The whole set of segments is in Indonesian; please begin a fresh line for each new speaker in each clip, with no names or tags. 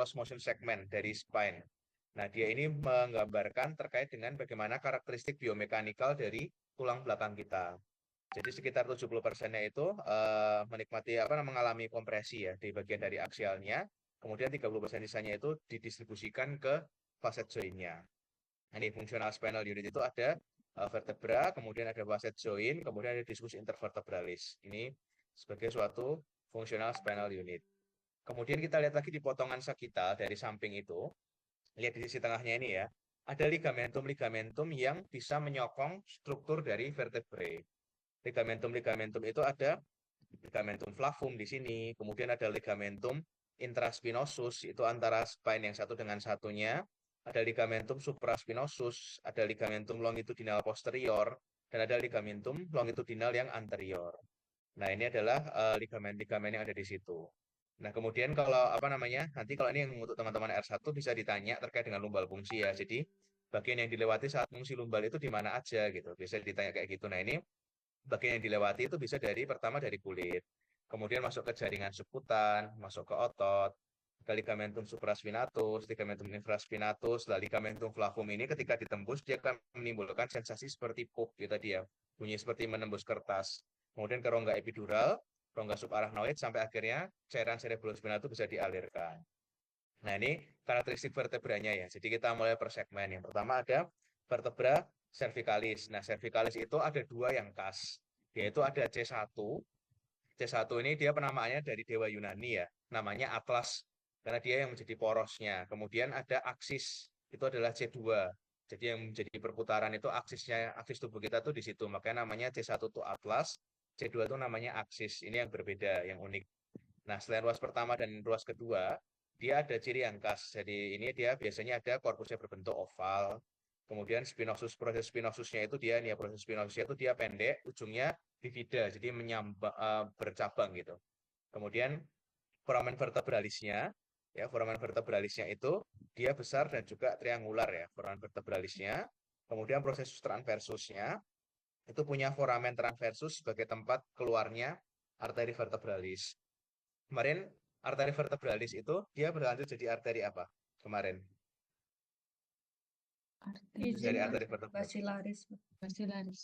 close motion segment dari spine. Nah, dia ini menggambarkan terkait dengan bagaimana karakteristik biomekanikal dari tulang belakang kita. Jadi sekitar 70%-nya itu menikmati mengalami kompresi ya di bagian dari aksialnya. Kemudian 30% sisanya itu didistribusikan ke facet joint-nya. Nah, ini fungsional spinal unit itu ada vertebra, kemudian ada facet joint, kemudian ada diskus intervertebralis. Ini sebagai suatu fungsional spinal unit. Kemudian kita lihat lagi di potongan sagital dari samping itu, lihat di sisi tengahnya ini ya, ada ligamentum-ligamentum yang bisa menyokong struktur dari vertebrae. Ligamentum-ligamentum itu ada ligamentum flavum di sini, kemudian ada ligamentum intraspinosus, itu antara spine yang satu dengan satunya, ada ligamentum supraspinosus, ada ligamentum longitudinal posterior, dan ada ligamentum longitudinal yang anterior. Nah, ini adalah ligamen-ligamen yang ada di situ. Nah, kemudian kalau nanti kalau ini yang untuk teman-teman R1 bisa ditanya terkait dengan lumbal fungsi ya. Jadi, bagian yang dilewati saat fungsi lumbal itu di mana aja gitu. Bisa ditanya kayak gitu. Nah, ini bagian yang dilewati itu bisa pertama dari kulit, kemudian masuk ke jaringan subkutan, masuk ke otot, ke ligamentum supraspinatus, ligamentum infraspinatus, lah ligamentum flavum ini ketika ditembus dia akan menimbulkan sensasi seperti pup gitu tadi ya, bunyi seperti menembus kertas. Kemudian ke rongga epidural, rongga subarachnoid sampai akhirnya cairan cerebrospinal itu bisa dialirkan. Nah, ini karakteristik vertebranya ya. Jadi kita mulai per segmen. Yang pertama ada vertebra cervicalis. Nah, cervicalis itu ada dua yang khas, yaitu ada C1. C1 ini dia penamaannya dari dewa Yunani ya, namanya Atlas, karena dia yang menjadi porosnya. Kemudian ada aksis, itu adalah C2. Jadi yang menjadi perputaran itu aksisnya, aksis tubuh kita tuh di situ. Makanya namanya C1 itu Atlas, C2 itu namanya aksis. Ini yang berbeda, yang unik. Nah, selain ruas pertama dan ruas kedua, dia ada ciri yang khas. Jadi ini dia biasanya ada korpusnya berbentuk oval. Kemudian spinosus, proses spinosusnya itu dia nih ya, proses spinosusnya itu dia pendek, ujungnya bifida, jadi bercabang gitu. Kemudian foramen vertebralisnya, ya foramen vertebralisnya itu dia besar dan juga triangular ya, foramen vertebralisnya. Kemudian proses transversusnya itu punya foramen transversus sebagai tempat keluarnya arteri vertebralis. Kemarin arteri vertebralis itu dia berlanjut jadi arteri apa? Kemarin dari arteri vertebralis.
Basilaris.
Basilaris.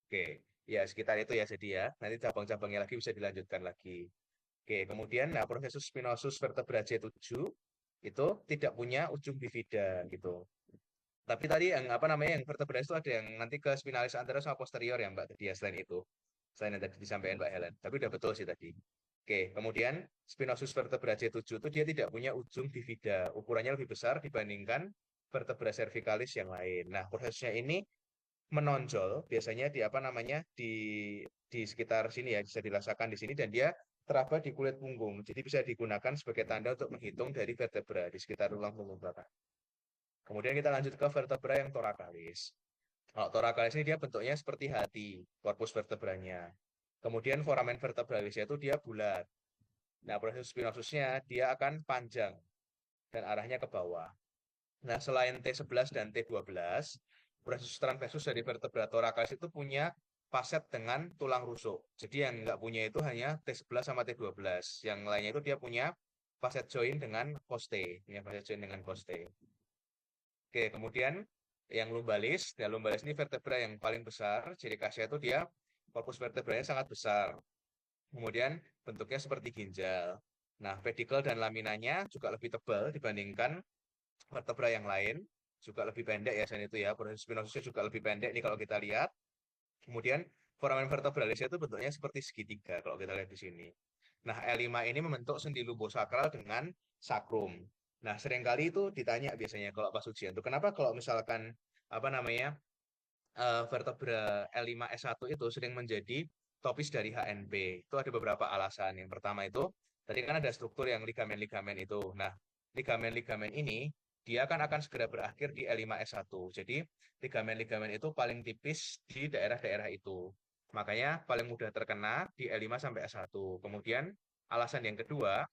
Oke, ya sekitar itu ya jadi ya. Nanti cabang-cabangnya lagi bisa dilanjutkan lagi. Oke, kemudian nah prosesus spinosus vertebra C7 itu tidak punya ujung bifida gitu. Tapi tadi yang yang vertebra itu ada yang nanti ke spinalis anterior sama posterior ya Mbak tadi ya selain itu. Selain yang tadi disampaikan Mbak Helen. Tapi udah betul sih tadi. Oke, kemudian spinosus vertebra C7 itu dia tidak punya ujung bifida. Ukurannya lebih besar dibandingkan vertebra cervicalis yang lain. Nah, prosesnya ini menonjol biasanya di di sekitar sini ya, bisa dirasakan di sini dan dia teraba di kulit punggung. Jadi bisa digunakan sebagai tanda untuk menghitung dari vertebra di sekitar tulang punggung belakang. Kemudian kita lanjut ke vertebra yang thoracalis. Kalau thoracalis ini dia bentuknya seperti hati, korpus vertebranya. Kemudian foramen vertebralisnya itu dia bulat. Nah, proses spinosusnya dia akan panjang dan arahnya ke bawah. Nah, selain T11 dan T12, proses transversus dari vertebra thoracalis itu punya faset dengan tulang rusuk. Jadi yang nggak punya itu hanya T11 sama T12. Yang lainnya itu dia punya faset joint dengan costae. Punya faset joint dengan costae. Oke, kemudian yang lumbalis. Ya, lumbalis ini vertebra yang paling besar. Ciri khasnya itu dia korpus vertebranya sangat besar. Kemudian bentuknya seperti ginjal. Nah, pedikel dan laminanya juga lebih tebal dibandingkan vertebra yang lain, juga lebih pendek ya selain itu ya. Proses spinosusnya juga lebih pendek nih kalau kita lihat. Kemudian foramen vertebralisnya itu bentuknya seperti segitiga kalau kita lihat di sini. Nah, L5 ini membentuk sendi lumbosakral dengan sakrum. Nah, seringkali itu ditanya biasanya kalau pas ujian tuh, kenapa kalau misalkan apa namanya vertebra L5S1 itu sering menjadi topis dari HNP. Itu ada beberapa alasan. Yang pertama itu, tadi kan ada struktur yang ligamen-ligamen itu. Nah, ligamen-ligamen ini, dia akan segera berakhir di L5S1. Jadi, ligamen-ligamen itu paling tipis di daerah-daerah itu. Makanya paling mudah terkena di L5 sampai S1. Kemudian, alasan yang kedua,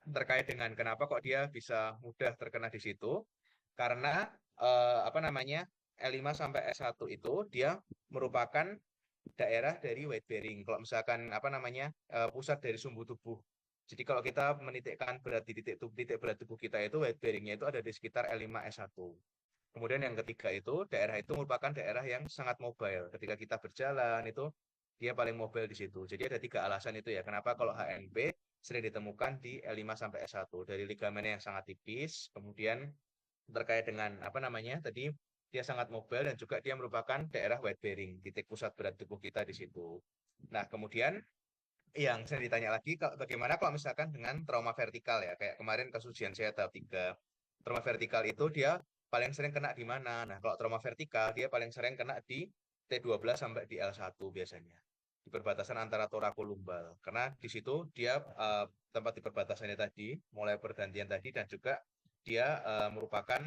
terkait dengan kenapa kok dia bisa mudah terkena di situ, karena L5 sampai S1 itu dia merupakan daerah dari weight bearing. Kalau misalkan pusat dari sumbu tubuh Jadi kalau kita menitikkan berat di titik berat tubuh kita itu weight bearingnya itu ada di sekitar L5 S1. Kemudian yang ketiga itu daerah itu merupakan daerah yang sangat mobile. Ketika kita berjalan itu dia paling mobile di situ. Jadi ada tiga alasan itu ya. Kenapa kalau HNP sering ditemukan di L5 sampai S1 dari ligamennya yang sangat tipis, kemudian terkait dengan apa namanya tadi dia sangat mobile dan juga dia merupakan daerah weight bearing, titik pusat berat tubuh kita di situ. Nah, kemudian yang saya ditanya lagi, bagaimana kalau misalkan dengan trauma vertikal ya, kayak kemarin kasus ujian saya tahap 3. Trauma vertikal itu dia paling sering kena di mana? Nah, kalau trauma vertikal dia paling sering kena di T12 sampai di L1 biasanya. Di perbatasan antara torakolumbal. Karena di situ dia tempat di perbatasannya tadi, mulai pergantian tadi dan juga dia merupakan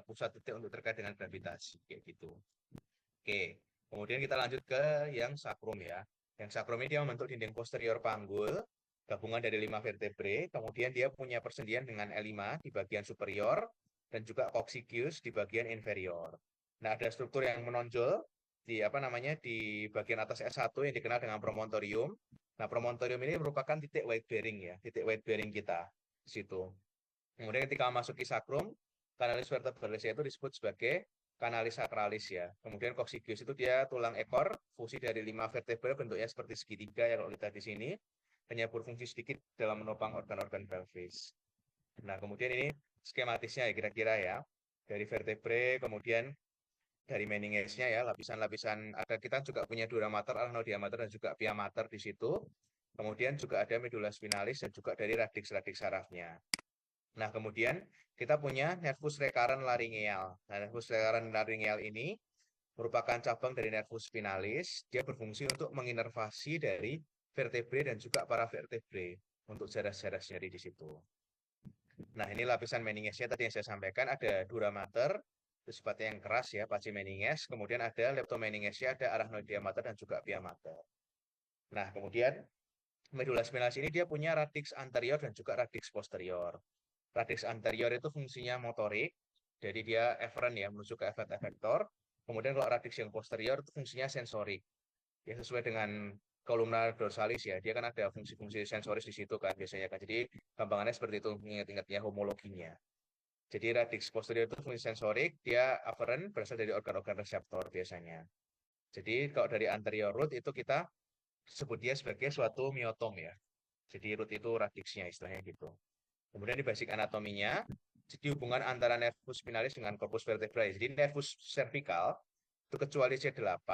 pusat titik untuk terkait dengan gravitasi kayak gitu. Oke, kemudian kita lanjut ke yang sakrum ya. Yang sakrum ini dia membentuk dinding posterior panggul, gabungan dari 5 vertebrae, kemudian dia punya persendian dengan L5 di bagian superior, dan juga coccygeus di bagian inferior. Nah, ada struktur yang menonjol di apa namanya di bagian atas S1 yang dikenal dengan promontorium. Nah, promontorium ini merupakan titik weight bearing ya, titik weight bearing kita di situ. Kemudian ketika memasuki sakrum, kanalis vertebralisnya itu disebut sebagai kanalis sakralis ya. Kemudian coccygeus itu dia tulang ekor, fungsi dari 5 vertebra bentuknya seperti segitiga ya kalau kita di sini, hanya berfungsi sedikit dalam menopang organ-organ pelvis. Nah, kemudian ini skematisnya ya kira-kira ya. Dari vertebrae, kemudian dari meningesnya ya, lapisan-lapisan, ada kita juga punya dura mater, arachnodiameter, dan juga pia mater di situ. Kemudian juga ada medula spinalis dan juga dari radix-radix sarafnya. Nah, kemudian kita punya nervus recurrent laryngeal. Nah, nervus recurrent laryngeal ini merupakan cabang dari nervus spinalis. Dia berfungsi untuk menginervasi dari vertebrae dan juga paravertebrae untuk jaras-jaras nyeri di situ. Nah, ini lapisan meningesnya tadi yang saya sampaikan ada dura mater, itu sifatnya yang keras ya, pacem meninges. Kemudian ada leptomeningesnya, ada arachnoidea dan juga pia mater. Nah, kemudian medula spinalis ini dia punya radix anterior dan juga radix posterior. Radix anterior itu fungsinya motorik, jadi dia efferent ya, menuju ke efek efektor. Kemudian kalau radix yang posterior itu fungsinya sensorik. Ya sesuai dengan kolumnar dorsalis ya, dia kan ada fungsi-fungsi sensoris di situ kan biasanya kan. Jadi gampangannya seperti itu, ingat-ingatnya homologinya. Jadi radix posterior itu fungsi sensorik, dia afferent berasal dari organ-organ reseptor biasanya. Jadi kalau dari anterior root itu kita sebut dia sebagai suatu miotom ya. Jadi root itu radixnya istilahnya gitu. Kemudian di basic anatominya, jadi hubungan antara nervus spinalis dengan corpus vertebrae. Jadi nervus cervical itu kecuali C8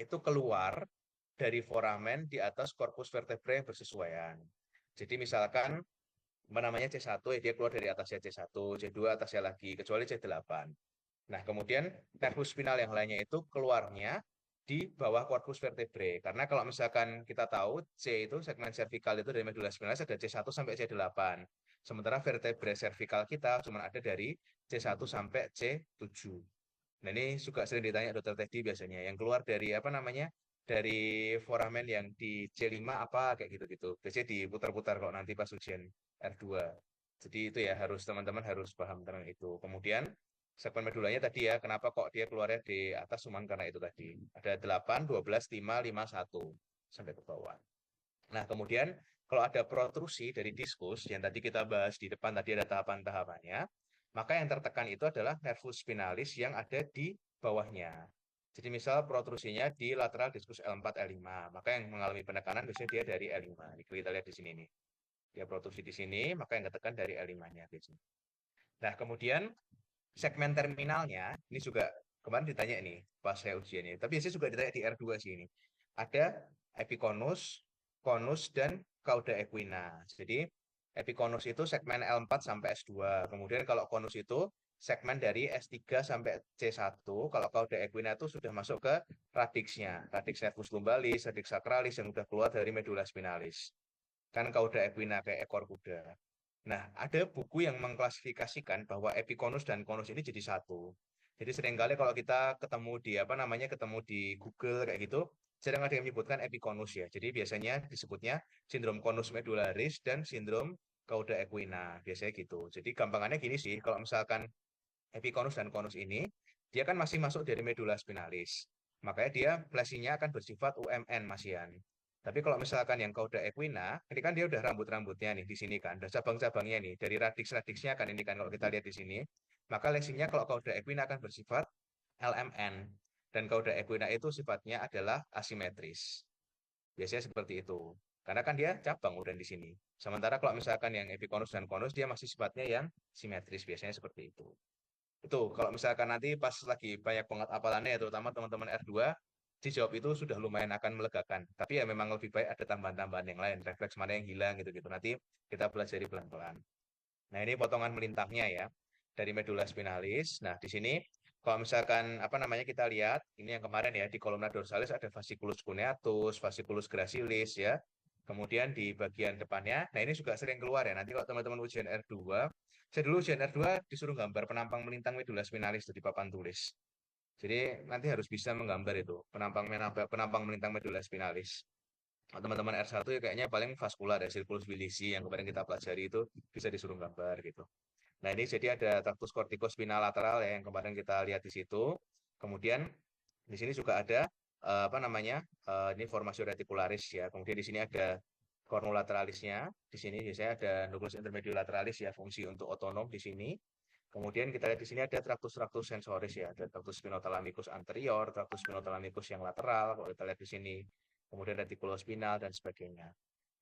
itu keluar dari foramen di atas corpus vertebrae yang bersesuaian. Jadi misalkan namanya C1 ya dia keluar dari atasnya C1, C2 atasnya lagi kecuali C8. Nah, kemudian nervus spinal yang lainnya itu keluarnya di bawah corpus vertebrae. Karena kalau misalkan kita tahu C itu segmen cervical itu dari medula spinalis ada C1 sampai C8. Sementara vertebrae cervical kita cuma ada dari C1 sampai C7. Nah, ini juga sering ditanya dokter Teddy biasanya. Yang keluar dari apa namanya? Dari foramen yang di C5 apa kayak gitu-gitu. Biasanya diputar-putar kalau nanti pas ujian R2. Jadi itu ya harus teman-teman harus paham tentang itu. Kemudian segmen medulanya tadi ya, kenapa kok dia keluarnya di atas cuman karena itu tadi. Ada 8, 12, 5, 5, 1 sampai ke bawah. Nah, kemudian kalau ada protrusi dari diskus yang tadi kita bahas di depan tadi ada tahapan-tahapannya, maka yang tertekan itu adalah nervus spinalis yang ada di bawahnya. Jadi misal protrusinya di lateral diskus L4 L5, maka yang mengalami penekanan biasanya dia dari L5. Ini kita lihat di sini nih. Dia protrusi di sini, maka yang tertekan dari L5-nya biasanya. Nah, kemudian segmen terminalnya ini juga kemarin ditanya nih pas saya ujian ini. Tapi biasanya juga ditanya di R2 sih ini. Ada epikonus, konus, dan cauda equina. Jadi epikonus itu segmen L4 sampai S2. Kemudian kalau konus itu segmen dari S3 sampai C1. Kalau cauda equina itu sudah masuk ke radixnya. Radix nervus lumbalis, radix sacralis yang sudah keluar dari medula spinalis. Kan cauda equina kayak ekor kuda. Nah, ada buku yang mengklasifikasikan bahwa epikonus dan konus ini jadi satu. Jadi seringkali kalau kita ketemu di apa namanya ketemu di Google kayak gitu, sering ada yang menyebutkan epikonus ya. Jadi biasanya disebutnya sindrom konus medularis dan sindrom cauda equina, biasanya gitu. Jadi gampangannya gini sih, kalau misalkan epikonus dan konus ini, dia kan masih masuk dari medula spinalis. Makanya dia flashingnya akan bersifat UMN, Mas Ian. Tapi kalau misalkan yang Cauda equina, ini kan dia udah rambut-rambutnya nih di sini kan, udah cabang-cabangnya nih, dari radix-radixnya kan ini kan kalau kita lihat di sini. Maka leksinya kalau Cauda equina akan bersifat LMN. Dan Cauda equina itu sifatnya adalah asimetris. Biasanya seperti itu. Karena kan dia cabang udah di sini. Sementara kalau misalkan yang epikonus dan konus, dia masih sifatnya yang simetris. Biasanya seperti itu. Itu kalau misalkan nanti pas lagi banyak banget hafalannya ya terutama teman-teman R2 dijawab itu sudah lumayan akan melegakan. Tapi ya memang lebih baik ada tambahan-tambahan yang lain, refleks mana yang hilang gitu-gitu. Nanti kita pelajari pelan-pelan. Nah, ini potongan melintangnya ya dari medula spinalis. Nah, di sini kalau misalkan apa namanya kita lihat ini yang kemarin ya di kolumna dorsalis ada fasciculus cuneatus, fasciculus gracilis ya. Kemudian di bagian depannya, nah ini juga sering keluar ya. Nanti kalau teman-teman ujian R2, saya dulu ujian R2 disuruh gambar penampang melintang medula spinalis itu di papan tulis. Jadi nanti harus bisa menggambar itu penampang penampang melintang medula spinalis. Nah, teman-teman R1 ya kayaknya paling vaskular ya, circulus bilisi yang kemarin kita pelajari itu bisa disuruh gambar gitu. Nah, ini jadi ada tractus corticospinal lateral ya yang kemarin kita lihat di situ. Kemudian di sini juga ada apa namanya? Ini formasio reticularis ya. Kemudian di sini ada cornolateralisnya. Di sini biasanya ada nucleus intermediolaterales ya, fungsi untuk otonom di sini. Kemudian kita lihat di sini ada tractus sensoris ya, ada tractus spinothalamicus anterior, tractus spinothalamicus yang lateral, kalau kita lihat di sini. Kemudian reticulospinal dan sebagainya.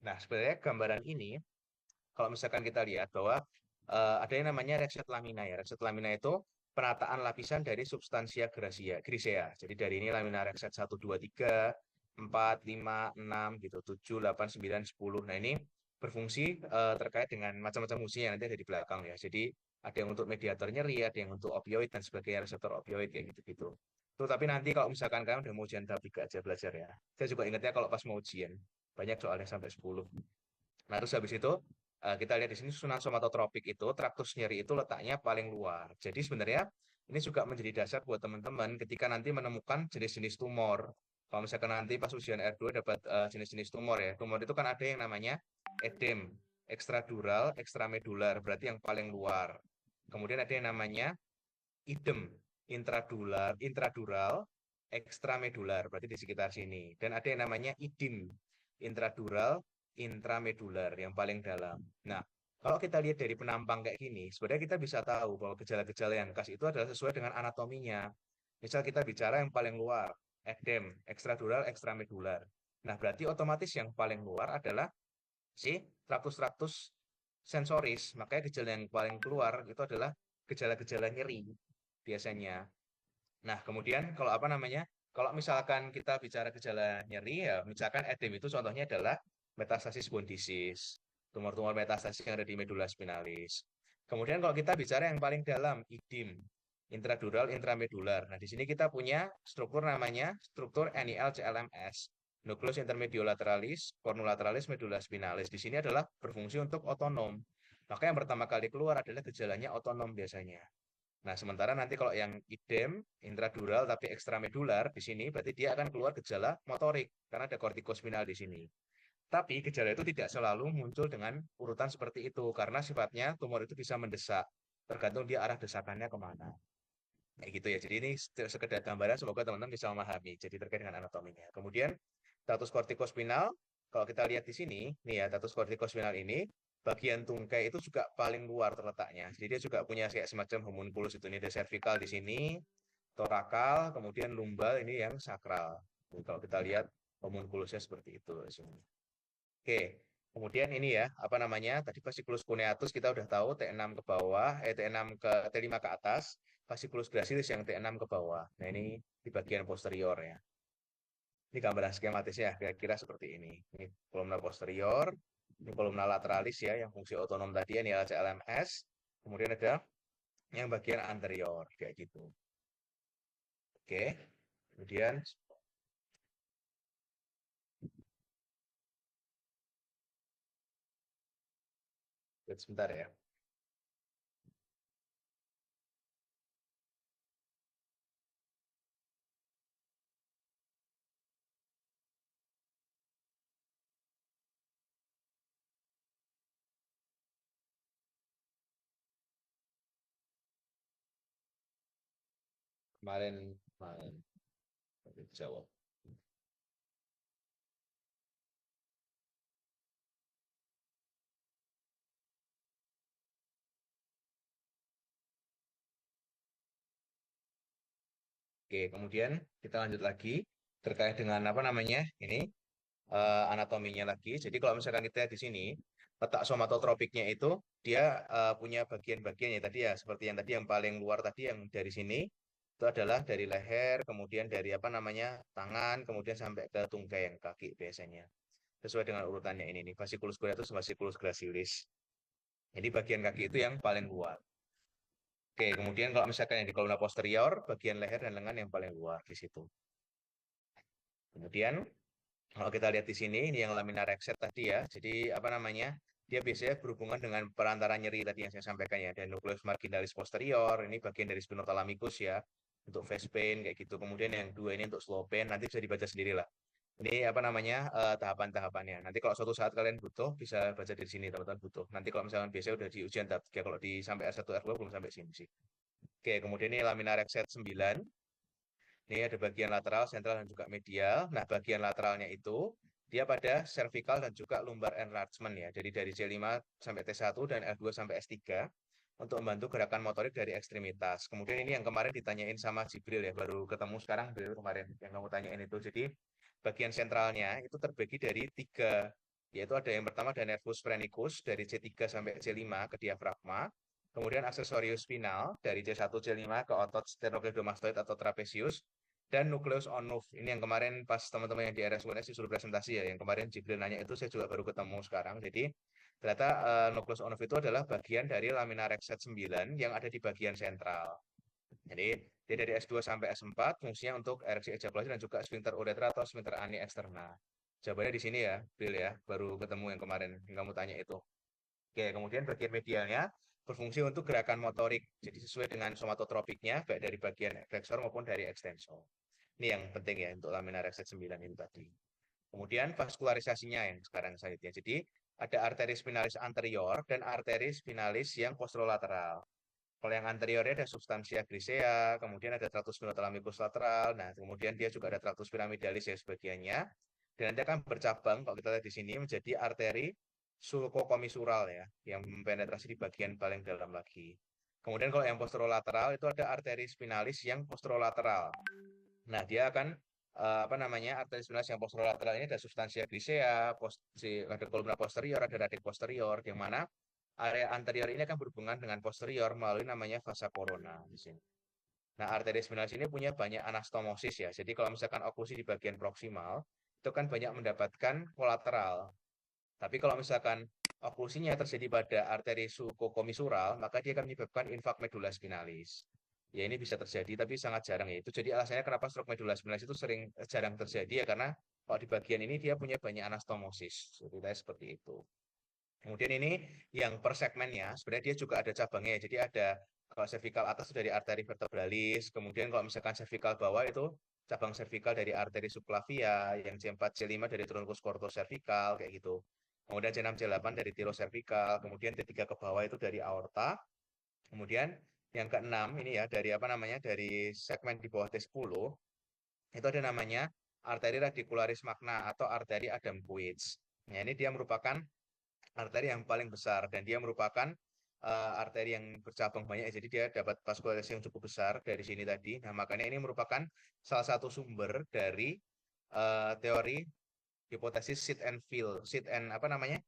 Nah, sebenarnya gambaran ini kalau misalkan kita lihat bahwa ada yang namanya rekset lamina ya. Rekset lamina itu penataan lapisan dari substansia grisea. Jadi dari ini lamina rekset 1, 2, 3, 4, 5, 6 gitu, 7, 8, 9, 10. Nah, ini berfungsi terkait dengan macam-macam fungsi yang nanti ada di belakang ya. Jadi ada yang untuk mediator nyeri, ada yang untuk opioid dan sebagainya, reseptor opioid kayak gitu-gitu. Tuh, tapi nanti kalau misalkan kalian udah mau ujian tahap 3 aja belajar ya. Saya juga ingatnya kalau pas mau ujian, banyak soalnya sampai 10. Nah, terus habis itu kita lihat di sini susunan somatotropik itu traktus nyeri itu letaknya paling luar. Jadi sebenarnya ini juga menjadi dasar buat teman-teman ketika nanti menemukan jenis-jenis tumor. Kalau misalkan nanti pas ujian R2 dapat jenis-jenis tumor ya. Tumor itu kan ada yang namanya edem, ekstradural, ekstramedular, berarti yang paling luar. Kemudian ada yang namanya idem, intradural, ekstramedular, berarti di sekitar sini. Dan ada yang namanya idim, intradural, intramedular, yang paling dalam. Nah, kalau kita lihat dari penampang kayak gini, sebenarnya kita bisa tahu bahwa gejala-gejala yang khas itu adalah sesuai dengan anatominya. Misal kita bicara yang paling luar, edem, ekstradural, ekstramedular. Nah, berarti otomatis yang paling luar adalah si traktus-traktus sensoris. Makanya gejala yang paling keluar itu adalah gejala-gejala nyeri biasanya. Nah, kemudian kalau apa namanya? Kalau misalkan kita bicara gejala nyeri ya, misalkan edem itu contohnya adalah metastasis bone disease, tumor-tumor metastasis yang ada di medula spinalis. Kemudian kalau kita bicara yang paling dalam, idim, intradural, intramedular. Nah, di sini kita punya struktur namanya struktur NIL-CLMS, Nucleus intermediolaterales, cornulateralis, medula spinalis. Di sini adalah berfungsi untuk otonom. Maka yang pertama kali keluar adalah gejalanya otonom biasanya. Nah, sementara nanti kalau yang idem, intradural tapi ekstramedular di sini berarti dia akan keluar gejala motorik karena ada kortikospinal di sini. Tapi gejala itu tidak selalu muncul dengan urutan seperti itu karena sifatnya tumor itu bisa mendesak, tergantung dia arah desakannya kemana. Kayak gitu ya. Jadi ini sekedar gambaran semoga teman-teman bisa memahami. Jadi terkait dengan anatominya. Kemudian status kortikospinal, kalau kita lihat di sini, nih ya, status kortikospinal ini bagian tungkai itu juga paling luar terletaknya. Jadi dia juga punya kayak semacam homunculus itu. Ini ada cervical di sini, torakal, kemudian lumbal ini yang sakral. Jadi kalau kita lihat homunculusnya seperti itu di sini. Oke, kemudian ini ya, apa namanya? Tadi fasciculus cuneatus kita udah tahu T6 ke bawah, T6 ke T5 ke atas, fasciculus gracilis yang T6 ke bawah. Nah, ini di bagian posterior ya. Ini gambaran skematisnya kira-kira seperti ini. Ini kolumna posterior, ini kolumna lateralis ya, yang fungsi otonom tadi ini LCLMS. Kemudian ada yang bagian anterior, kayak gitu. Oke, kemudian sebentar ya. Kemarin, kemarin jawab. Oke, kemudian kita lanjut lagi terkait dengan apa namanya ini anatominya lagi. Jadi kalau misalkan kita lihat di sini letak somatotropiknya itu dia punya bagian-bagian ya tadi ya seperti yang tadi yang paling luar tadi yang dari sini itu adalah dari leher, kemudian dari apa namanya tangan, kemudian sampai ke tungkai yang kaki biasanya. Sesuai dengan urutannya ini nih, fasciculus coratus, fasciculus gracilis. Jadi bagian kaki itu yang paling luar. Oke, kemudian kalau misalkan yang di kolumna posterior, bagian leher dan lengan yang paling luar di situ. Kemudian kalau kita lihat di sini, ini yang lamina recet tadi ya. Jadi apa namanya? Dia biasanya berhubungan dengan perantara nyeri tadi yang saya sampaikan ya. Dan nucleus marginalis posterior, ini bagian dari spinothalamikus ya. Untuk face pain kayak gitu. Kemudian yang dua ini untuk slow pain, nanti bisa dibaca sendiri lah. Ini apa namanya tahapan-tahapannya. Nanti kalau suatu saat kalian butuh, bisa baca di sini teman-teman butuh. Nanti kalau misalkan biasanya udah di ujian tahap 3, kalau di sampai R1, R2 belum sampai sini sih. Oke, kemudian ini lamina recet 9. Ini ada bagian lateral, sentral, dan juga medial. Nah, bagian lateralnya itu dia pada cervical dan juga lumbar enlargement ya. Jadi dari C5 sampai T1 dan L2 sampai S3 untuk membantu gerakan motorik dari ekstremitas. Kemudian ini yang kemarin ditanyain sama Jibril ya, baru ketemu sekarang Jibril kemarin yang kamu tanyain itu. Jadi bagian sentralnya itu terbagi dari 3, yaitu ada yang pertama ada nervus phrenicus dari C3 sampai C5 ke diafragma. Kemudian aksesorius spinal dari C1 C5 ke otot sternocleidomastoid atau trapezius dan nukleus onuf. Ini yang kemarin pas teman-teman yang di RSUNS disuruh presentasi ya, yang kemarin Jibril nanya itu saya juga baru ketemu sekarang. Jadi ternyata nukleus onuf itu adalah bagian dari lamina recet 9 yang ada di bagian sentral. Jadi dia dari S2 sampai S4 fungsinya untuk ereksi ejakulasi dan juga sphincter uretra atau sphincter ani eksterna. Jawabannya di sini ya, Bill ya, baru ketemu yang kemarin yang kamu tanya itu. Oke, kemudian bagian medialnya berfungsi untuk gerakan motorik. Jadi sesuai dengan somatotropiknya, baik dari bagian flexor maupun dari extensor. Ini yang penting ya untuk lamina recet 9 ini tadi. Kemudian vaskularisasinya yang sekarang selanjutnya. Jadi ada arteris spinalis anterior dan arteris spinalis yang posterolateral. Kalau yang anteriornya ada substansia grisea, kemudian ada tractus spinothalamikus lateral, nah kemudian dia juga ada tractus piramidalis ya sebagiannya. Dan nanti akan bercabang kalau kita lihat di sini menjadi arteri sulcokomisural ya, yang mempenetrasi di bagian paling dalam lagi. Kemudian kalau yang posterolateral itu ada arteri spinalis yang posterolateral. Nah, dia akan apa namanya arteri spinalis yang posterolateral ini ada substansia grisea, ada kolumna posterior, ada radik posterior, yang mana area anterior ini akan berhubungan dengan posterior melalui namanya vasa corona di sini. Nah, arteri spinalis ini punya banyak anastomosis ya. Jadi kalau misalkan oklusi di bagian proksimal, itu kan banyak mendapatkan kolateral. Tapi kalau misalkan oklusinya terjadi pada arteri sulcokomisural, maka dia akan menyebabkan infark medula spinalis. Ya ini bisa terjadi, tapi sangat jarang ya. Itu jadi alasannya kenapa stroke medula spinalis itu jarang terjadi ya, karena kalau di bagian ini dia punya banyak anastomosis. Ceritanya seperti itu. Kemudian ini yang per segmennya, sebenarnya dia juga ada cabangnya. Jadi ada kalau cervical atas itu dari arteri vertebralis, kemudian kalau misalkan cervical bawah itu cabang cervical dari arteri subclavia, yang C4, C5 dari truncus cervical kayak gitu. Kemudian C6, C8 dari tirocervical, kemudian D3 ke bawah itu dari aorta. Kemudian yang keenam ini ya dari apa namanya? Dari segmen di bawah T10 itu ada namanya arteri radicularis magna atau arteri Adamkowitz. Nah, ini dia merupakan arteri yang paling besar dan dia merupakan arteri yang bercabang banyak, jadi dia dapat vaskularisasi yang cukup besar dari sini tadi. Nah, makanya ini merupakan salah satu sumber dari teori hipotesis seed and fill, seed and apa namanya?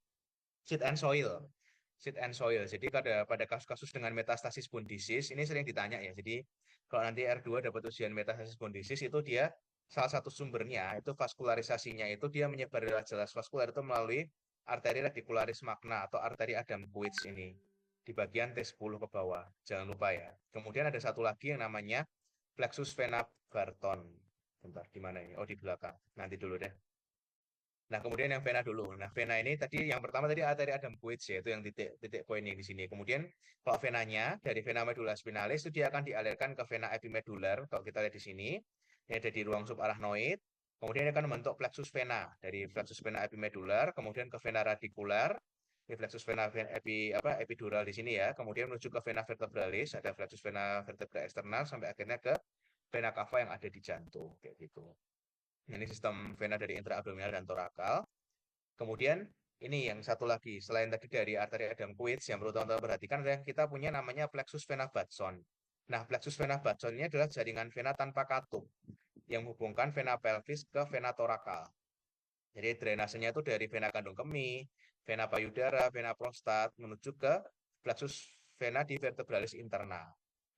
Seed and soil. Seed and soil. Jadi pada kasus-kasus dengan metastasis bone disease ini sering ditanya ya. Jadi kalau nanti R2 dapat ujian metastasis bone disease itu dia salah satu sumbernya itu vaskularisasinya itu dia menyebar jelas vaskular itu melalui arteri radicularis magna atau arteri Adamkowitz ini di bagian T10 ke bawah. Jangan lupa ya. Kemudian ada satu lagi yang namanya plexus vena Barton. Bentar, di mana ini? Oh, di belakang. Nanti dulu deh. Nah, kemudian yang vena dulu. Nah, vena ini tadi yang pertama tadi arteri Adamkowitz ya, itu yang titik poin di sini. Kemudian kalau venanya dari vena medulla spinalis itu dia akan dialirkan ke vena epimedular. Kalau kita lihat di sini, ini ada di ruang subarachnoid. Kemudian akan membentuk plexus vena dari plexus vena epimedular, kemudian ke vena radicular, di plexus vena epidural di sini ya. Kemudian menuju ke vena vertebralis, ada plexus vena vertebra eksternal sampai akhirnya ke vena cava yang ada di jantung kayak gitu. Ini sistem vena dari intraabdominal dan torakal. Kemudian ini yang satu lagi, selain tadi dari arteri Adamkowitz yang perlu teman-teman perhatikan adalah kita punya namanya plexus vena Batson. Nah, plexus vena bacon ini adalah jaringan vena tanpa katup yang menghubungkan vena pelvis ke vena torakal. Jadi drainasenya itu dari vena kandung kemih, vena payudara, vena prostat menuju ke plexus vena di vertebralis interna.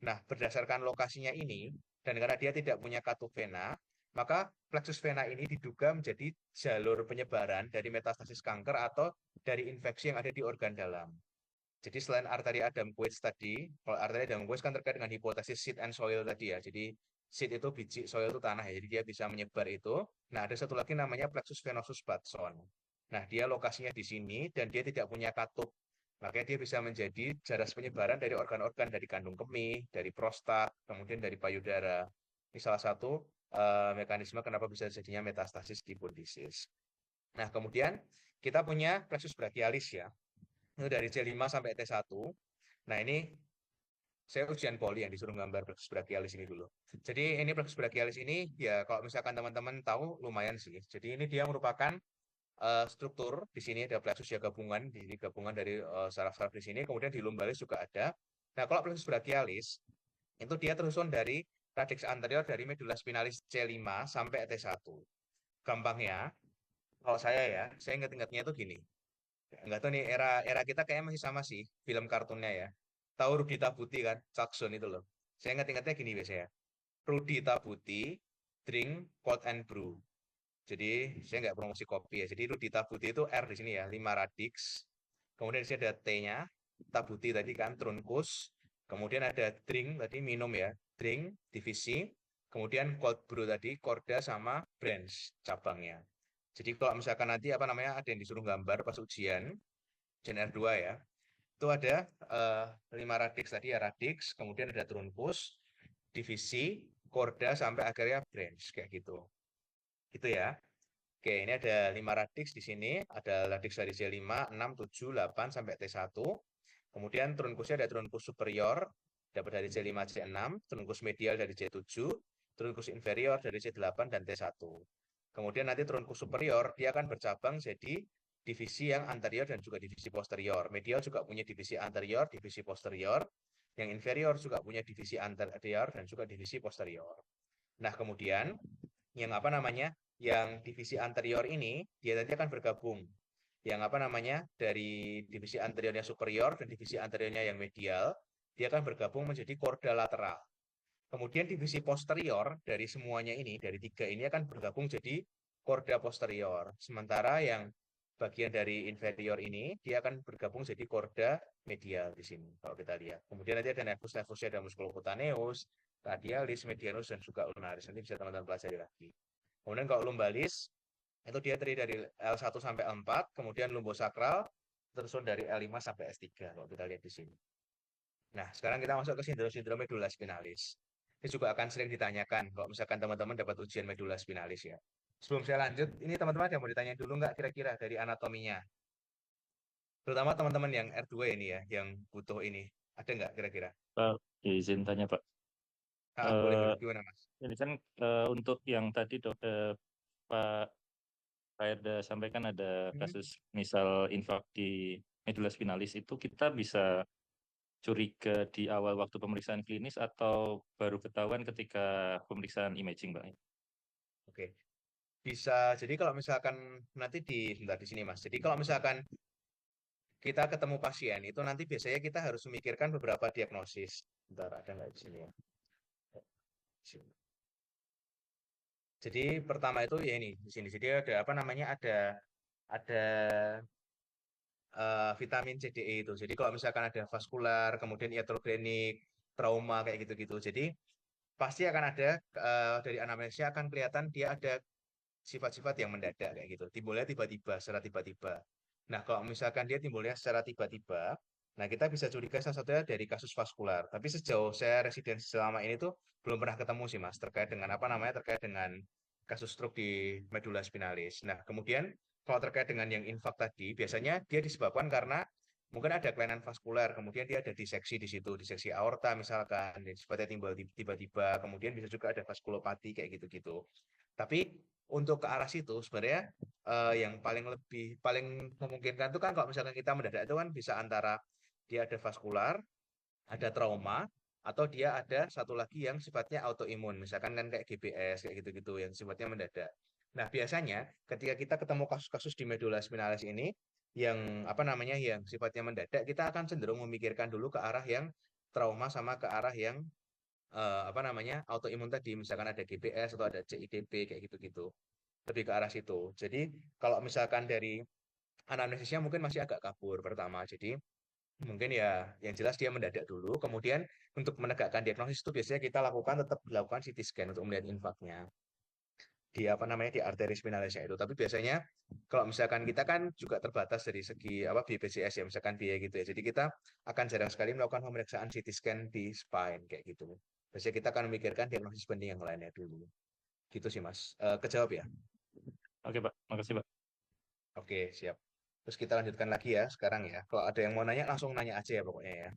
Nah, berdasarkan lokasinya ini dan karena dia tidak punya katup vena, maka plexus vena ini diduga menjadi jalur penyebaran dari metastasis kanker atau dari infeksi yang ada di organ dalam. Jadi selain arteri Adam-Queich tadi, kalau arteri Adam-Queich kan terkait dengan hipotesis seed and soil tadi ya. Jadi seed itu biji, soil itu tanah ya. Jadi dia bisa menyebar itu. Nah, ada satu lagi namanya plexus venosus Batson. Nah, dia lokasinya di sini dan dia tidak punya katup. Makanya dia bisa menjadi jaras penyebaran dari organ-organ dari kandung kemih, dari prostat, kemudian dari payudara. Ini salah satu mekanisme kenapa bisa jadinya metastasis di bone disease. Nah, kemudian kita punya plexus brachialis ya. Itu dari C5 sampai T1. Nah, ini saya ujian poli yang disuruh gambar plexus brachialis ini dulu. Jadi ini plexus brachialis ini ya kalau misalkan teman-teman tahu lumayan sih. Jadi ini dia merupakan struktur di sini ada plexus ya gabungan di gabungan dari saraf-saraf di sini, kemudian di lumbalis juga ada. Nah, kalau plexus brachialis itu dia tersusun dari radix anterior dari medula spinalis C5 sampai T1. Gampangnya, kalau saya ingat-ingatnya itu gini. Enggak tahu nih era era kita kayaknya masih sama sih film kartunnya ya. Tahu Rudi Tabuti kan, Jackson itu loh. Saya ingat-ingatnya gini biasanya. Rudi Tabuti drink cold and brew. Jadi saya nggak promosi kopi ya. Jadi Rudi Tabuti itu R di sini ya, 5 radix. Kemudian di sini ada T-nya, Tabuti tadi kan trunkus. Kemudian ada drink tadi minum ya, drink divisi. Kemudian cold brew tadi korda sama branch cabangnya. Jadi kalau misalkan nanti apa namanya ada yang disuruh gambar pas ujian, Gen R2 ya. Itu ada 5 radix tadi ya radix, kemudian ada trunkus, divisi, korda sampai akhirnya branch kayak gitu. Gitu ya. Oke, ini ada 5 radix di sini, ada radix dari C5, 6, 7, 8 sampai T1. Kemudian trunkusnya ada trunkus superior dapat dari C5, C6, trunkus medial dari C7, trunkus inferior dari C8 dan T1. Kemudian nanti trunkus superior dia akan bercabang jadi divisi yang anterior dan juga divisi posterior. Medial juga punya divisi anterior, divisi posterior. Yang inferior juga punya divisi anterior dan juga divisi posterior. Nah, kemudian yang apa namanya? Yang divisi anterior ini dia nanti akan bergabung. Yang apa namanya? Dari divisi anteriornya superior dan divisi anteriornya yang medial, dia akan bergabung menjadi korda lateral. Kemudian divisi posterior dari semuanya ini, dari tiga ini akan bergabung jadi korda posterior. Sementara yang bagian dari inferior ini, dia akan bergabung jadi korda medial di sini, kalau kita lihat. Kemudian nanti ada nervus-nervusnya, ada musculocutaneus, radialis, medianus, dan juga ulnaris. Nanti bisa teman-teman pelajari lagi. Kemudian kalau lumbalis, itu dia terdiri dari L1 sampai L4, kemudian lumbosakral, tersusun dari L5 sampai S3, kalau kita lihat di sini. Nah, sekarang kita masuk ke sindrom medula spinalis. Ini juga akan sering ditanyakan kalau misalkan teman-teman dapat ujian medula spinalis ya. Sebelum saya lanjut, ini teman-teman ada mau ditanya dulu nggak kira-kira dari anatominya? Terutama teman-teman yang R2 ini ya, yang butuh ini. Ada nggak kira-kira?
Pak, izin tanya Pak.
Boleh,
Eh,
boleh. Gimana, Mas?
ini kan untuk yang tadi Pak Raida sampaikan ada
Hmm.
kasus misal infak di medula spinalis itu kita bisa curiga di awal waktu pemeriksaan klinis atau baru ketahuan ketika pemeriksaan imaging, Pak?
Oke. Bisa, jadi kalau misalkan nanti sebentar di sini, Mas. Jadi kalau misalkan kita ketemu pasien, itu nanti biasanya kita harus memikirkan beberapa diagnosis. Bentar, ada nggak di sini ya? Di sini. Jadi pertama itu ya ini di sini. Jadi ada apa namanya? Ada vitamin C, D, E itu. Jadi kalau misalkan ada vaskular, kemudian iatrogenic, trauma kayak gitu-gitu. Jadi pasti akan ada dari anamnesisnya akan kelihatan dia ada sifat-sifat yang mendadak kayak gitu. Timbulnya tiba-tiba, secara tiba-tiba. Nah, kalau misalkan dia timbulnya secara tiba-tiba, nah kita bisa curiga salah satunya dari kasus vaskular. Tapi sejauh saya residensi selama ini tuh belum pernah ketemu sih Mas terkait dengan apa namanya terkait dengan kasus stroke di medula spinalis. Nah, kemudian kalau terkait dengan yang infak tadi, biasanya dia disebabkan karena mungkin ada kelainan vaskuler, kemudian dia ada diseksi di situ, diseksi aorta misalkan, dan sifatnya timbul tiba-tiba, kemudian bisa juga ada vaskulopati kayak gitu-gitu. Tapi untuk ke arah situ sebenarnya yang paling memungkinkan itu kan kalau misalkan kita mendadak itu kan bisa antara dia ada vaskular, ada trauma, atau dia ada satu lagi yang sifatnya autoimun, misalkan kan kayak GBS kayak gitu-gitu yang sifatnya mendadak. Nah, biasanya ketika kita ketemu kasus-kasus di medula spinalis ini yang apa namanya yang sifatnya mendadak, kita akan cenderung memikirkan dulu ke arah yang trauma sama ke arah yang apa namanya autoimun tadi, misalkan ada GBS atau ada CIDP kayak gitu-gitu. Lebih ke arah situ. Jadi kalau misalkan dari anamnesisnya mungkin masih agak kabur pertama. Jadi mungkin ya yang jelas dia mendadak dulu. Kemudian untuk menegakkan diagnosis itu biasanya kita tetap dilakukan CT scan untuk melihat infaknya di apa namanya di arteri spinalisnya itu. Tapi biasanya kalau misalkan kita kan juga terbatas dari segi apa BPJS ya misalkan biaya gitu ya. Jadi kita akan jarang sekali melakukan pemeriksaan CT scan di spine kayak gitu. Biasanya kita akan memikirkan diagnosis penting yang lainnya dulu. Gitu sih Mas. Kejawab ya?
Oke, Pak. Makasih, Pak.
Oke, siap. Terus kita lanjutkan lagi ya sekarang ya. Kalau ada yang mau nanya langsung nanya aja ya pokoknya ya.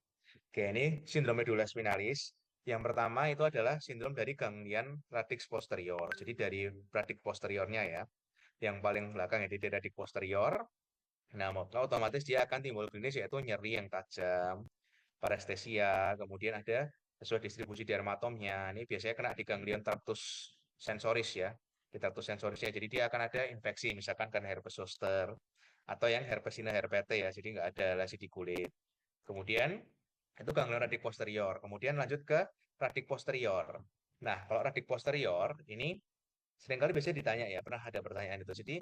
Oke, ini sindrom medula spinalis. Yang pertama itu adalah sindrom dari ganglion radix posterior. Jadi dari radix posteriornya ya. Yang paling belakang ya, di radix posterior. Nah, maka otomatis dia akan timbul klinis yaitu nyeri yang tajam, parestesia, kemudian ada sesuai distribusi dermatomnya. Ini biasanya kena di ganglion tractus sensoris ya. Di tractus sensorisnya. Jadi dia akan ada infeksi, misalkan karena herpes zoster atau yang herpesina herpete ya. Jadi nggak ada lesi di kulit. Kemudian itu ganglion radik posterior. Kemudian lanjut ke radik posterior. Nah, kalau radik posterior ini seringkali biasanya ditanya ya, pernah ada pertanyaan itu. Jadi,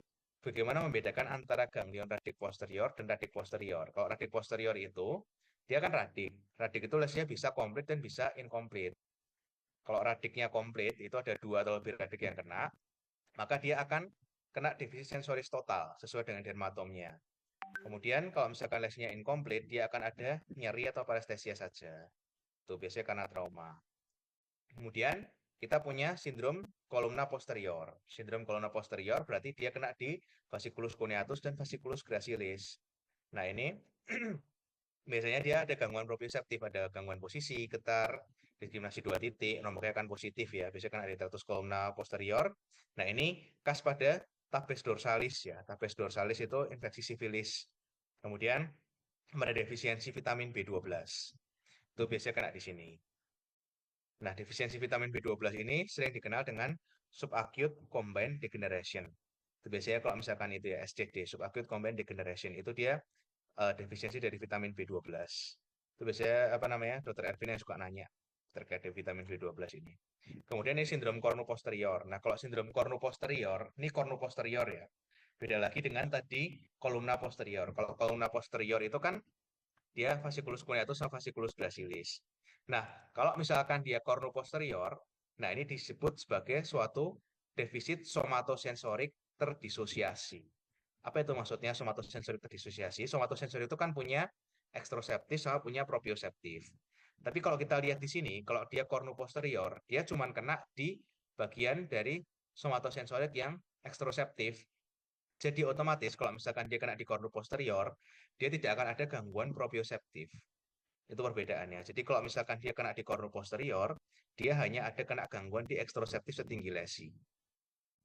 bagaimana membedakan antara ganglion radik posterior dan radik posterior? Kalau radik posterior itu, dia kan radik. Radik itu lesnya bisa komplit dan bisa incomplete. Kalau radiknya komplit, itu ada dua atau lebih radik yang kena, maka dia akan kena defisit sensoris total sesuai dengan dermatomnya. Kemudian kalau misalkan lesnya incomplete, dia akan ada nyeri atau parestesia saja. Itu biasanya karena trauma. Kemudian kita punya sindrom kolumna posterior. Sindrom kolumna posterior berarti dia kena di fasciculus cuneatus dan fasciculus gracilis. Nah, ini biasanya dia ada gangguan proprioseptif, ada gangguan posisi, getar, diskriminasi dua titik, nomornya akan positif ya, biasanya kan ada tratus kolumna posterior. Nah, ini khas pada tabes dorsalis ya, tabes dorsalis itu infeksi sifilis. Kemudian ada defisiensi vitamin B12. Itu biasanya kena di sini. Nah, defisiensi vitamin B12 ini sering dikenal dengan subacute combined degeneration. Itu biasanya kalau misalkan itu ya SCD, subacute combined degeneration, itu dia defisiensi dari vitamin B12. Itu biasanya apa namanya? Dokter Ervin yang suka nanya terkait vitamin B12 ini. Kemudian ini sindrom kornuposterior. Nah, kalau sindrom kornuposterior, ini kornuposterior ya. Beda lagi dengan tadi kolumna posterior. Kalau kolumna posterior itu kan dia fasciculus cuneatus sama fasciculus gracilis. Nah, kalau misalkan dia kornuposterior, nah ini disebut sebagai suatu defisit somatosensorik terdisosiasi. Apa itu maksudnya somatosensorik terdisosiasi? Somatosensorik itu kan punya ekstroseptif sama punya proprioseptif. Tapi kalau kita lihat di sini, kalau dia kornuposterior, dia cuma kena di bagian dari somatosensorik yang ekstroseptif. Jadi otomatis kalau misalkan dia kena di kornu posterior, dia tidak akan ada gangguan proprioseptif. Itu perbedaannya. Jadi kalau misalkan dia kena di kornu posterior, dia hanya ada kena gangguan di ekstroseptif setinggi lesi.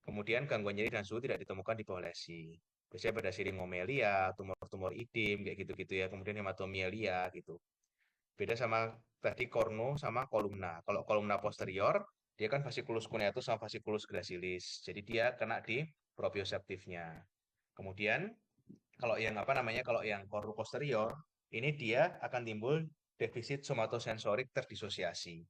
Kemudian gangguan nyeri dan suhu tidak ditemukan di bawah lesi. Biasanya pada siringomelia, tumor-tumor idim, kayak gitu-gitu ya. Kemudian hematomielia gitu. Beda sama tadi kornu sama kolumna. Kalau kolumna posterior, dia kan fasciculus cuneatus sama fasciculus gracilis. Jadi dia kena di proprioseptifnya. Kemudian kalau yang apa namanya kalau yang kornu posterior ini dia akan timbul defisit somatosensorik terdisosiasi.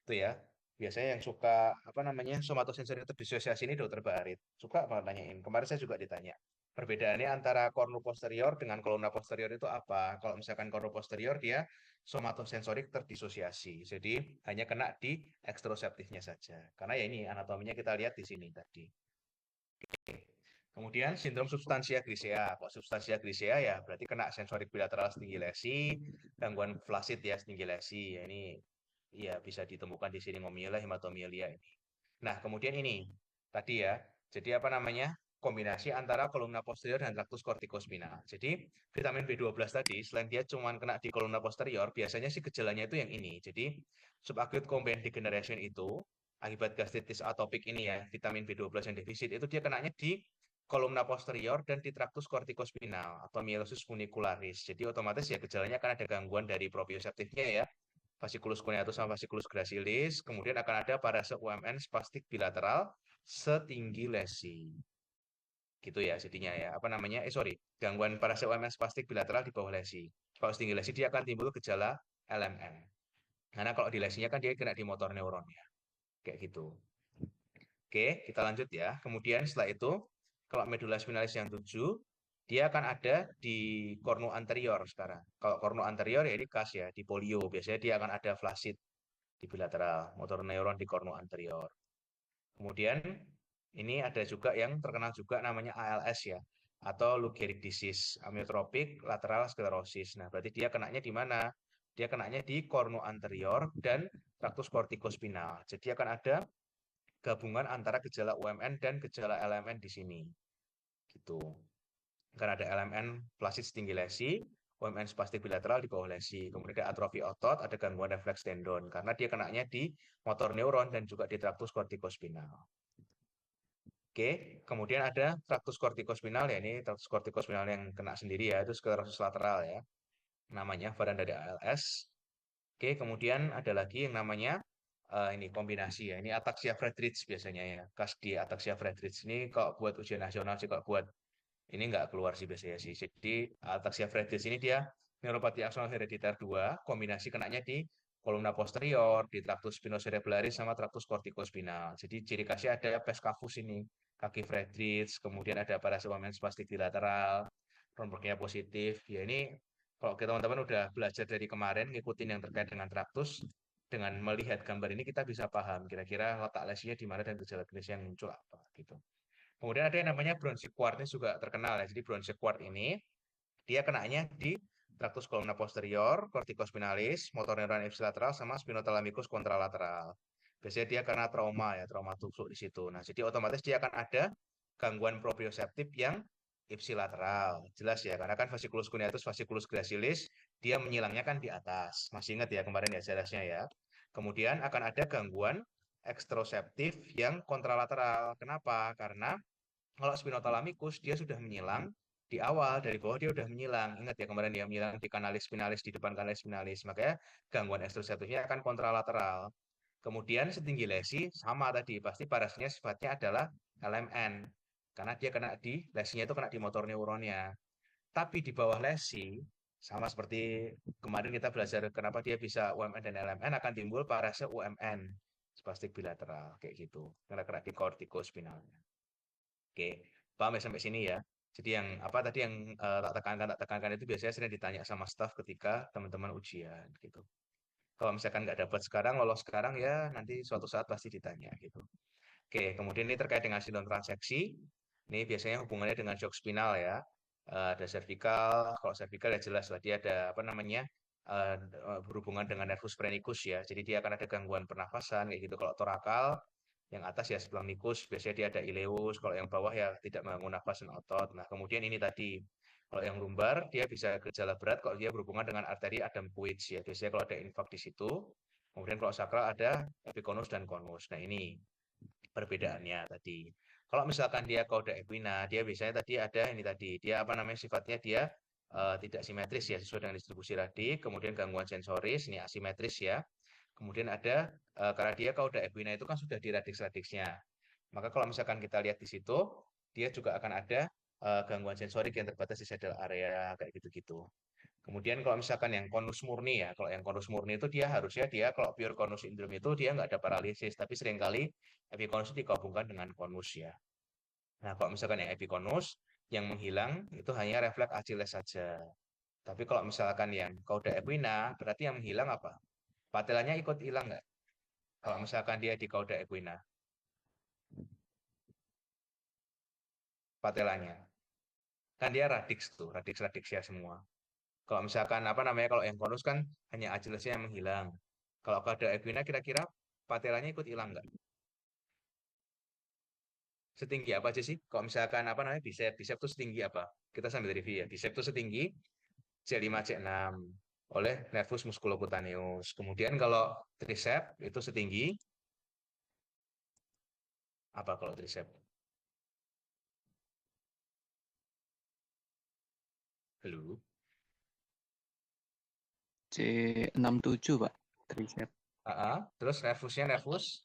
Itu ya. Biasanya yang suka apa namanya somatosensorik terdisosiasi ini dokter Barit. Suka banget nanyain. Kemarin saya juga ditanya. Perbedaannya antara kornu posterior dengan kolumna posterior itu apa? Kalau misalkan kornu posterior dia somatosensorik terdisosiasi. Jadi hanya kena di ekstroseptifnya saja. Karena ya ini anatominya kita lihat di sini tadi. Kemudian sindrom substansia grisea. Kok substansia grisea ya berarti kena sensorik bilateral setinggi lesi, gangguan flasid ya setinggi lesi. Ya ini ya bisa ditemukan di sini siringomyelia, hematomielia ini. Nah, kemudian ini tadi ya. Jadi apa namanya? Kombinasi antara kolumna posterior dan tractus corticospinal. Jadi vitamin B12 tadi selain dia cuma kena di kolumna posterior, biasanya sih gejalanya itu yang ini. Jadi subacute combined degeneration itu akibat gastritis atopik ini ya, vitamin B12 yang defisit itu dia kenanya di kolumna posterior dan di tractus corticospinal atau mielosis funicularis. Jadi otomatis ya gejalanya akan ada gangguan dari proprioseptifnya ya. fasciculus cuneatus sama fasciculus gracilis, kemudian akan ada parase UMN spastik bilateral setinggi lesi. Gitu ya jadinya ya. Apa namanya? Sorry, gangguan parase UMN spastik bilateral di bawah lesi. Kalau setinggi lesi dia akan timbul gejala LMN. Karena kalau di lesinya kan dia kena di motor neuronnya. Kayak gitu. Oke, kita lanjut ya. Kemudian setelah itu, kalau medula spinalis yang 7, dia akan ada di kornu anterior sekarang. Kalau kornu anterior ya ini kas ya, di polio. Biasanya dia akan ada flasid di bilateral, motor neuron di kornu anterior. Kemudian ini ada juga yang terkenal juga namanya ALS ya, atau Lou Gehrig disease, amyotrophic lateral sclerosis. Nah, berarti dia kenanya di mana? Dia kenanya di kornu anterior dan traktus kortikospinal. Jadi akan ada gabungan antara gejala UMN dan gejala LMN di sini. Gitu. Karena ada LMN flasid setinggi lesi, UMN spastik bilateral di bawah lesi. Kemudian ada atrofi otot, ada gangguan refleks tendon. Karena dia kenanya di motor neuron dan juga di traktus kortikospinal. Oke, kemudian ada traktus kortikospinal ya, ini traktus kortikospinal yang kena sendiri ya, itu sklerosis lateral ya. Namanya varian dari ALS. Oke, kemudian ada lagi yang namanya ini kombinasi ya. Ini ataxia Friedreich biasanya ya. Kas di ataxia Friedreich ini kalau buat ujian nasional sih, kalau buat ini nggak keluar sih biasanya sih. Jadi ataxia Friedreich ini dia neuropati aksional herediter 2, kombinasi kenanya di kolumna posterior, di traktus spinocerebralis sama traktus kortikospinal. Jadi ciri khasnya ada pes cavus ini, kaki Friedreich, kemudian ada parasupamen spastik bilateral, Rombergnya positif. Ya ini kalau kita teman-teman udah belajar dari kemarin, ngikutin yang terkait dengan traktus, dengan melihat gambar ini kita bisa paham kira-kira letak lesinya di mana dan gejala klinis yang muncul apa gitu. Kemudian ada yang namanya bronchiquart, ini juga terkenal ya. Jadi bronchiquart ini dia kenanya di traktus kolumna posterior, corticospinalis, motor neuron ipsilateral sama spinothalamicus contralateral. Biasanya dia karena trauma ya, trauma tusuk di situ. Nah, jadi otomatis dia akan ada gangguan proprioseptif yang ipsilateral. Jelas ya, karena kan fasciculus cuneatus, fasciculus gracilis, dia menyilangnya kan di atas. Masih ingat ya kemarin ya jelasnya ya. Kemudian akan ada gangguan ekstroseptif yang kontralateral. Kenapa? Karena kalau spinothalamicus dia sudah menyilang di awal, dari bawah dia sudah menyilang. Ingat ya kemarin dia menyilang di kanalis spinalis, di depan kanalis spinalis. Makanya gangguan ekstroseptifnya akan kontralateral. Kemudian setinggi lesi sama tadi, pasti parasinya sifatnya adalah LMN. Karena dia kena di, lesinya itu kena di motor neuronnya. Tapi di bawah lesi, sama seperti kemarin kita belajar kenapa dia bisa UMN dan LMN, akan timbul parase UMN, spastik bilateral, kayak gitu. Karena kena di kortikospinalnya. Oke, paham ya sampai sini ya. Jadi yang apa tadi yang tak tekankan itu biasanya sering ditanya sama staf ketika teman-teman ujian gitu. Kalau misalkan nggak dapat sekarang, lolos sekarang ya nanti suatu saat pasti ditanya gitu. Oke, kemudian ini terkait dengan sindrom transeksi. Ini biasanya hubungannya dengan shock spinal ya. Ada cervical, kalau cervical ya jelas lah dia ada apa namanya berhubungan dengan nervus phrenicus ya. Jadi dia akan ada gangguan pernafasan kayak gitu. Kalau torakal yang atas ya splenikus, biasanya dia ada ileus, kalau yang bawah ya tidak mengganggu nafas dan otot. Nah, kemudian ini tadi, kalau yang lumbar, dia bisa gejala berat kalau dia berhubungan dengan arteri Adam-Puig ya. Biasanya kalau ada infak di situ, kemudian kalau sakral ada epikonus dan konus. Nah, ini perbedaannya tadi. Kalau misalkan dia cauda equina, dia biasanya tadi ada ini tadi, dia apa namanya sifatnya dia tidak simetris ya sesuai dengan distribusi radik, kemudian gangguan sensoris, ini asimetris ya. Kemudian ada karena dia cauda equina itu kan sudah di radix-radixnya. Maka kalau misalkan kita lihat di situ, dia juga akan ada gangguan sensorik yang terbatas di saddle area kayak gitu-gitu. Kemudian kalau misalkan yang konus murni ya, kalau yang konus murni itu dia harusnya dia kalau pure konus syndrome itu dia nggak ada paralisis, tapi seringkali epikonus itu digabungkan dengan konus ya. Nah, kalau misalkan yang epikonus, yang menghilang itu hanya refleks Achilles saja. Tapi kalau misalkan yang cauda equina, berarti yang menghilang apa? Patelanya ikut hilang nggak? Kalau misalkan dia di cauda equina, patelanya. Kan dia radix tuh, radix-radix ya semua. Kalau misalkan apa namanya, kalau yang konus kan hanya Achillesnya yang menghilang. Kalau cauda equina kira-kira patelanya ikut hilang nggak? Setinggi apa aja sih? Kalau misalkan apa namanya bicep, bicep itu setinggi apa? Kita sambil review ya. Bicep itu setinggi C5 C6 oleh nervus musculocutaneus. Kemudian kalau tricep itu setinggi apa kalau tricep? Halo.
C67, Pak. Tricep.
Terus nervusnya nervus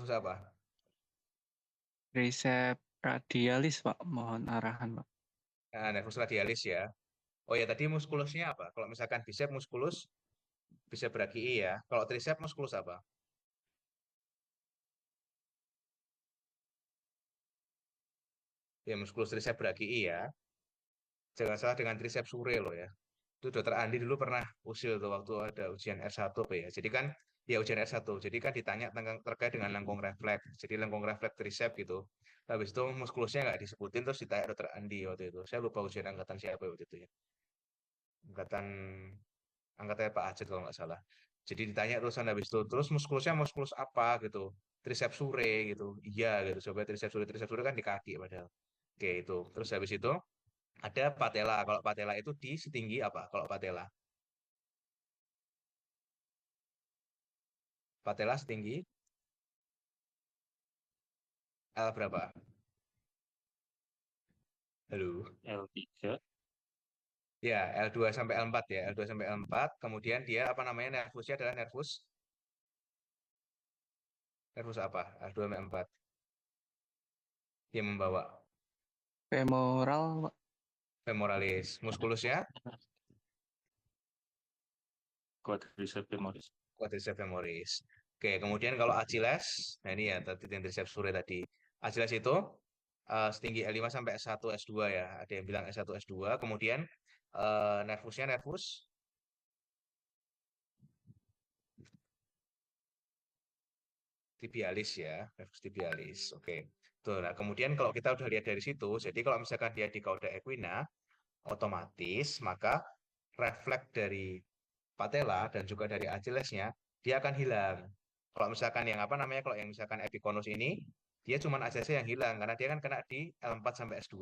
apa?
Tricep radialis, Pak. Mohon arahan, Pak.
Nah, nervus radialis ya. Oh ya, tadi muskulusnya apa? Kalau misalkan bicep muskulus bisa brachii ya. Kalau tricep muskulus apa? Ya, muskulus tricep brachii ya. Jangan salah dengan tricep sure loh ya. Itu Dokter Andi dulu pernah usil tuh waktu ada ujian R1 apa ya. Jadi kan ya ujian R1. Jadi kan ditanya tentang terkait dengan lengkung refleks. Jadi lengkung refleks tricep gitu. Habis itu muskulusnya nggak disebutin terus ditanya Dokter Andi waktu itu. Saya lupa ujian angkatan siapa waktu itu ya. Angkatan angkatnya Pak Ajit kalau nggak salah. Jadi ditanya terusan habis itu, terus muskulusnya muskulus apa gitu, triceps sure gitu, iya gitu, coba triceps sure kan di kaki padahal. Oke itu, terus habis itu ada patella. Kalau patella itu di setinggi apa? Kalau patella, patella setinggi L berapa? Halo.
L3.
Ya, L2 sampai L4 ya, L2 sampai L4. Kemudian dia apa namanya nervusnya adalah nervus nervus apa? L2 sampai L4. Dia membawa
Femoral, Pak.
femoralis, muskulusnya
Quadriceps femoris.
quadriceps femoris. Oke, kemudian kalau Achilles, nah ini ya tadi yang triceps sure tadi. Achilles itu setinggi L5 sampai S1 S2 ya. Ada yang bilang S1 S2. Kemudian nervusnya nervus tibialis ya, nervus tibialis. Oke. Tuh, nah kemudian kalau kita udah lihat dari situ, jadi kalau misalkan dia di cauda equina, otomatis maka refleks dari patella dan juga dari Achillesnya dia akan hilang. Kalau misalkan yang apa namanya, kalau yang misalkan epiconus ini, dia cuma Achillesnya yang hilang karena dia kan kena di L4 sampai S2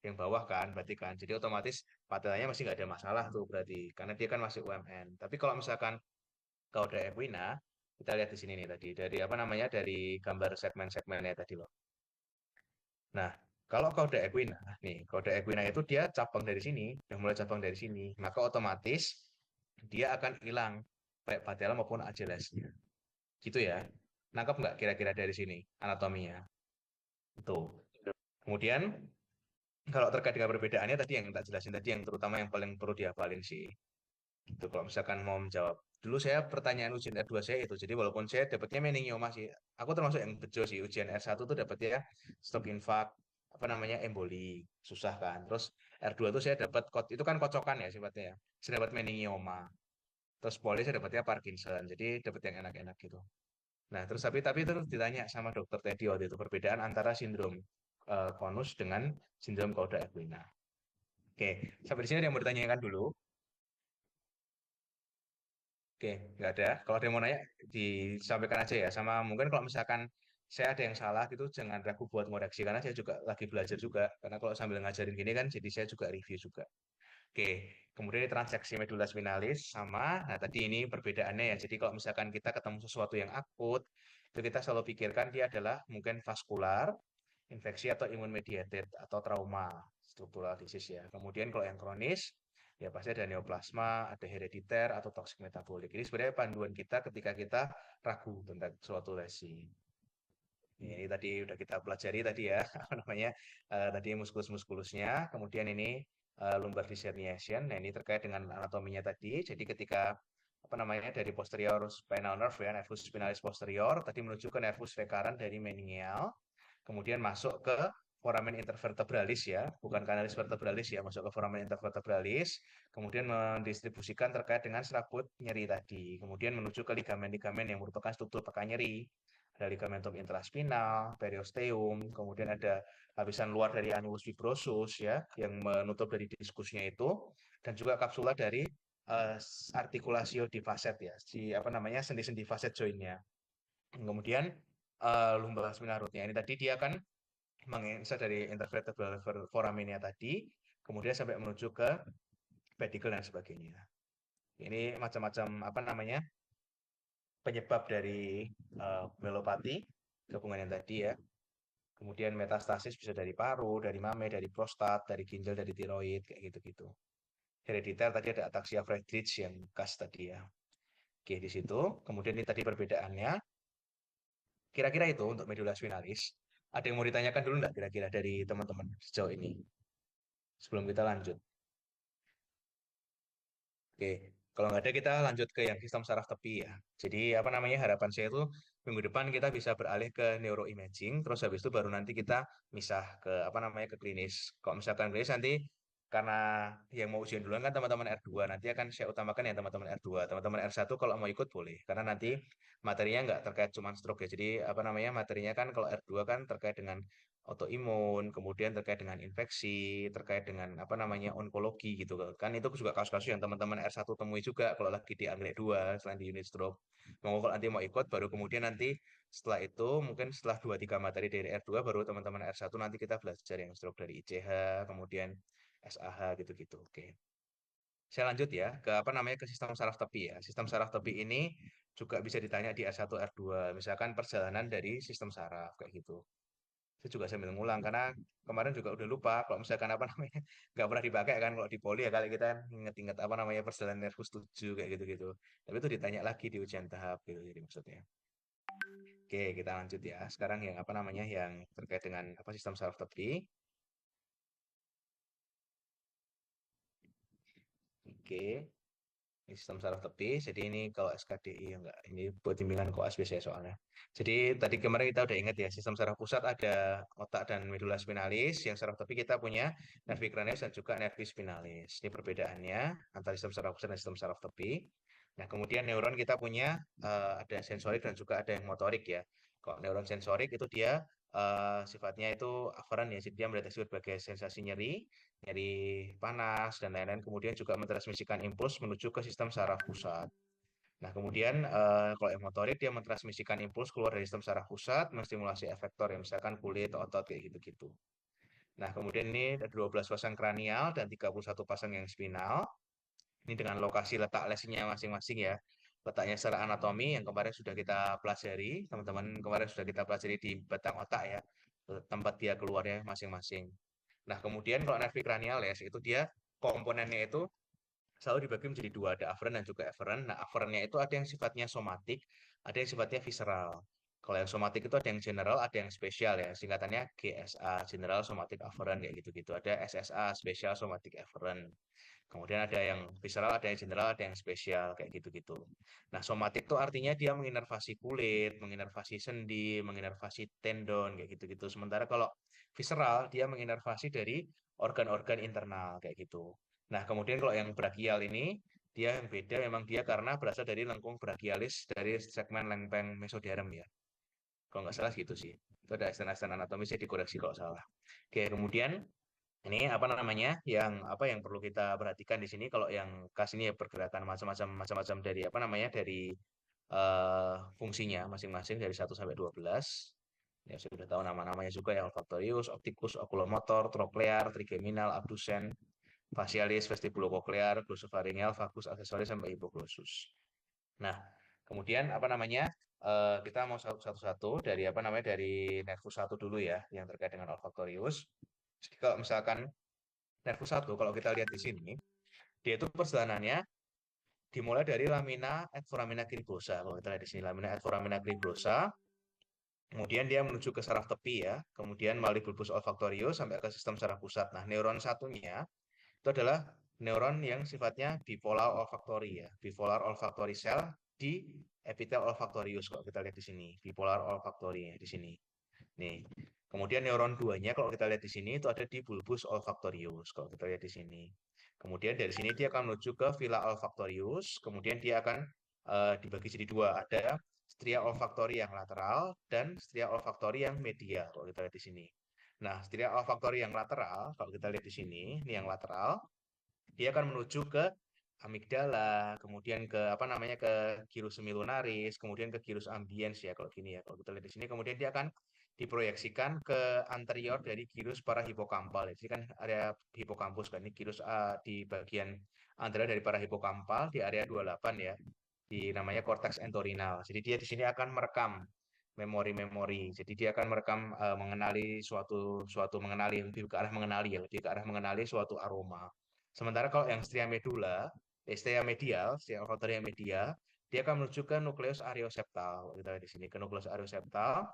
yang bawah kan, berarti kan. Jadi otomatis patellanya masih nggak ada masalah tuh berarti, karena dia kan masih UMN. Tapi kalau misalkan Cauda equina, kita lihat di sini nih tadi dari apa namanya dari gambar segmen-segmennya tadi loh. Nah, kalau Cauda equina, nih Cauda equina itu dia cabang dari sini, yang mulai cabang dari sini, maka otomatis dia akan hilang baik patella maupun Achillesnya. Gitu ya. Nangkap nggak kira-kira dari sini anatominya? Tuh. Kemudian kalau terkait dengan perbedaannya tadi yang tak jelasin tadi yang terutama yang paling perlu dihafalin sih. Gitu kalau misalkan mau menjawab. Dulu saya pertanyaan ujian R2 saya itu. Jadi walaupun saya dapatnya meningioma sih. Aku termasuk yang bejo sih. Ujian R1 tuh dapatnya stroke infarct, apa namanya emboli, susah kan. Terus R2 tuh saya dapat itu kan kocokan ya sifatnya ya. Saya dapat meningioma. Terus poli saya dapatnya Parkinson. Jadi dapat yang enak-enak gitu. Nah, terus tapi terus ditanya sama dokter Teddy waktu itu perbedaan antara sindrom konus dengan sindrom Cauda equina. Oke, sampai di sini ada yang mau ditanyakan dulu. Oke, nggak ada. Kalau ada yang mau nanya, disampaikan aja ya. Sama mungkin kalau misalkan saya ada yang salah gitu, jangan ragu buat ngoreksi. Karena saya juga lagi belajar juga. Karena kalau sambil ngajarin gini kan, jadi saya juga review juga. Oke, kemudian ini transaksi medula spinalis sama. Nah, tadi ini perbedaannya ya. Jadi kalau misalkan kita ketemu sesuatu yang akut, itu kita selalu pikirkan dia adalah mungkin vaskular, infeksi atau imun mediated atau trauma struktural disease ya. Kemudian kalau yang kronis ya pasti ada neoplasma, ada herediter atau toxic metabolik. Ini sebenarnya panduan kita ketika kita ragu tentang suatu lesi. Ini tadi udah kita pelajari tadi ya, apa namanya? Tadi muskulus-muskulusnya, kemudian ini lumbar dissemination. Nah, ini terkait dengan anatominya tadi. Jadi ketika apa namanya dari posterior spinal nerve ya, nervus spinalis posterior tadi menuju ke nervus recurrent dari menial, kemudian masuk ke foramen intervertebralis ya, bukan canalis vertebralis ya, masuk ke foramen intervertebralis, kemudian mendistribusikan terkait dengan serabut nyeri tadi, kemudian menuju ke ligamen-ligamen yang merupakan struktur pekan nyeri, ada ligamentum intraspinal, periosteum, kemudian ada lapisan luar dari annulus fibrosus ya, yang menutup dari diskusnya itu, dan juga kapsula dari artikulasio di facet ya, si apa namanya sendi-sendi facet joinnya. Kemudian lumbar spinal rootnya ini tadi dia kan menginsert dari intervertebral foraminnya tadi, kemudian sampai menuju ke pedicle dan sebagainya. Ini macam-macam apa namanya penyebab dari velopati gabungan yang tadi ya. Kemudian metastasis bisa dari paru, dari mame, dari prostat, dari ginjal, dari tiroid, kayak gitu-gitu. Herediter tadi ada ataxia Friedreich yang khas tadi ya. Oke, di situ. Kemudian ini tadi perbedaannya. Kira-kira itu untuk medula spinalis. Ada yang mau ditanyakan dulu nggak kira-kira dari teman-teman sejauh ini? Sebelum kita lanjut. Oke, kalau nggak ada kita lanjut ke yang sistem saraf tepi ya. Jadi apa namanya harapan saya itu minggu depan kita bisa beralih ke neuroimaging, terus habis itu baru nanti kita misah ke apa namanya ke klinis. Kalau misalkan klinis nanti karena yang mau ujian duluan kan teman-teman R2, nanti akan saya utamakan yang teman-teman R2. Teman-teman R1 kalau mau ikut boleh, karena nanti materinya nggak terkait cuma stroke ya. Jadi apa namanya materinya kan kalau R2 kan terkait dengan autoimun, kemudian terkait dengan infeksi, terkait dengan apa namanya onkologi gitu kan itu juga kasus-kasus yang teman-teman R1 temui juga kalau lagi di Anggrek 2 selain di unit stroke. Mau kalau nanti mau ikut baru kemudian nanti setelah itu mungkin setelah 2-3 materi dari R2 baru teman-teman R1 nanti kita belajar yang stroke dari ICH, kemudian SAH gitu-gitu. Oke. Saya lanjut ya ke apa namanya ke sistem saraf tepi ya. Sistem saraf tepi ini juga bisa ditanya di R1 R2, misalkan perjalanan dari sistem saraf kayak gitu. Saya juga sambil ngulang karena kemarin juga udah lupa kalau misalkan apa namanya nggak pernah dipakai kan kalau di poli ya kali kita inget-inget apa namanya perjalanan nervus 7 kayak gitu-gitu. Tapi itu ditanya lagi di ujian tahap gitu jadi maksudnya. Oke, kita lanjut ya. Sekarang yang apa namanya yang terkait dengan apa sistem saraf tepi. Oke. Ini sistem saraf tepi, jadi ini kalau SKDI ya enggak, ini buat bimbingan koas biasanya soalnya. Jadi tadi kemarin kita udah ingat ya, sistem saraf pusat ada otak dan medula spinalis, yang saraf tepi kita punya nervi cranius dan juga nervi spinalis. Ini perbedaannya antara sistem saraf pusat dan sistem saraf tepi. Nah, kemudian neuron kita punya ada sensorik dan juga ada yang motorik ya. Kalau neuron sensorik itu dia sifatnya itu aferen ya, jadi dia mendeteksi berbagai sensasi nyeri, nyeri panas dan lain-lain, kemudian juga mentransmisikan impuls menuju ke sistem saraf pusat. Nah, kemudian kalau yang motorik dia mentransmisikan impuls keluar dari sistem saraf pusat, menstimulasi efektor yang misalkan kulit, otot kayak gitu-gitu. Nah, kemudian ini ada 12 pasang kranial dan 31 pasang yang spinal. Ini dengan lokasi letak lesinya masing-masing ya. Letaknya secara anatomi yang kemarin sudah kita pelajari, teman-teman kemarin sudah kita pelajari di batang otak ya, tempat dia keluarnya masing-masing. Nah, kemudian kalau nervi cranialis itu dia komponennya itu selalu dibagi menjadi dua, ada afferent dan juga efferent. Nah, afferentnya itu ada yang sifatnya somatik, ada yang sifatnya visceral. Kalau yang somatik itu ada yang general, ada yang spesial ya. Singkatannya GSA, general somatic afferent kayak gitu-gitu. Ada SSA, special somatic afferent. Kemudian ada yang visceral, ada yang general, ada yang spesial kayak gitu-gitu. Nah, somatik itu artinya dia menginervasi kulit, menginervasi sendi, menginervasi tendon kayak gitu-gitu. Sementara kalau visceral dia menginervasi dari organ-organ internal kayak gitu. Nah, kemudian kalau yang brachial ini dia yang beda memang dia karena berasal dari lengkung brachialis dari segmen lempeng mesoderm ya. Kalau nggak salah gitu sih. Itu ada istilah-istilah anatomisnya dikoreksi kalau salah. Oke, kemudian ini apa namanya yang perlu kita perhatikan di sini kalau yang kas ini ya pergerakan macam-macam dari apa namanya dari fungsinya masing-masing dari 1 sampai 12. Ya sudah tahu nama-namanya juga ya olfaktorius, optikus, oculomotor, troklear, trigeminal, abdusen, facialis, vestibulokoklear, glossopharyngeal, vagus, aksesoris sampai hipoglossus. Nah, kemudian apa namanya? Kita mau satu-satu dari apa namanya dari nervus 1 dulu ya yang terkait dengan olfaktorius. Jadi kalau misalkan nervus 1 kalau kita lihat di sini, dia itu perjalanannya dimulai dari lamina et foramina cribosa. Kalau kita lihat di sini lamina et foramina cribosa, kemudian dia menuju ke saraf tepi ya, kemudian melalui bulbus olfaktorius sampai ke sistem saraf pusat. Nah, neuron satunya itu adalah neuron yang sifatnya bipolar olfactory ya, bipolar olfactory cell di epitel olfaktorius kalau kita lihat di sini, bipolar olfactory ya, di sini. Nih, kemudian neuron 2-nya kalau kita lihat di sini itu ada di bulbus olfactorius kalau kita lihat di sini. Kemudian dari sini dia akan menuju ke villa olfactorius, kemudian dia akan dibagi jadi dua, ada stria olfactory yang lateral dan stria olfactory yang medial kalau kita lihat di sini. Nah, stria olfactory yang lateral kalau kita lihat di sini, ini yang lateral, dia akan menuju ke amigdala, kemudian ke apa namanya ke gyrus semilunaris, kemudian ke gyrus ambiens ya kalau gini ya. Kalau kita lihat di sini kemudian dia akan diproyeksikan ke anterior dari gyrus parahipokampal. Jadi kan area hipokampus kan ini gyrus di bagian anterior dari parahipokampal di area 28 ya. Di namanya korteks entorhinal. Jadi dia di sini akan merekam memori. Jadi dia akan merekam mengenali mengenali lebih ke arah mengenali ya, lebih ke arah mengenali suatu aroma. Sementara kalau yang stria medial, stria olfaktory yang medial, dia akan menuju ke nukleus arioseptal. Kita lihat di sini ke nukleus arioseptal.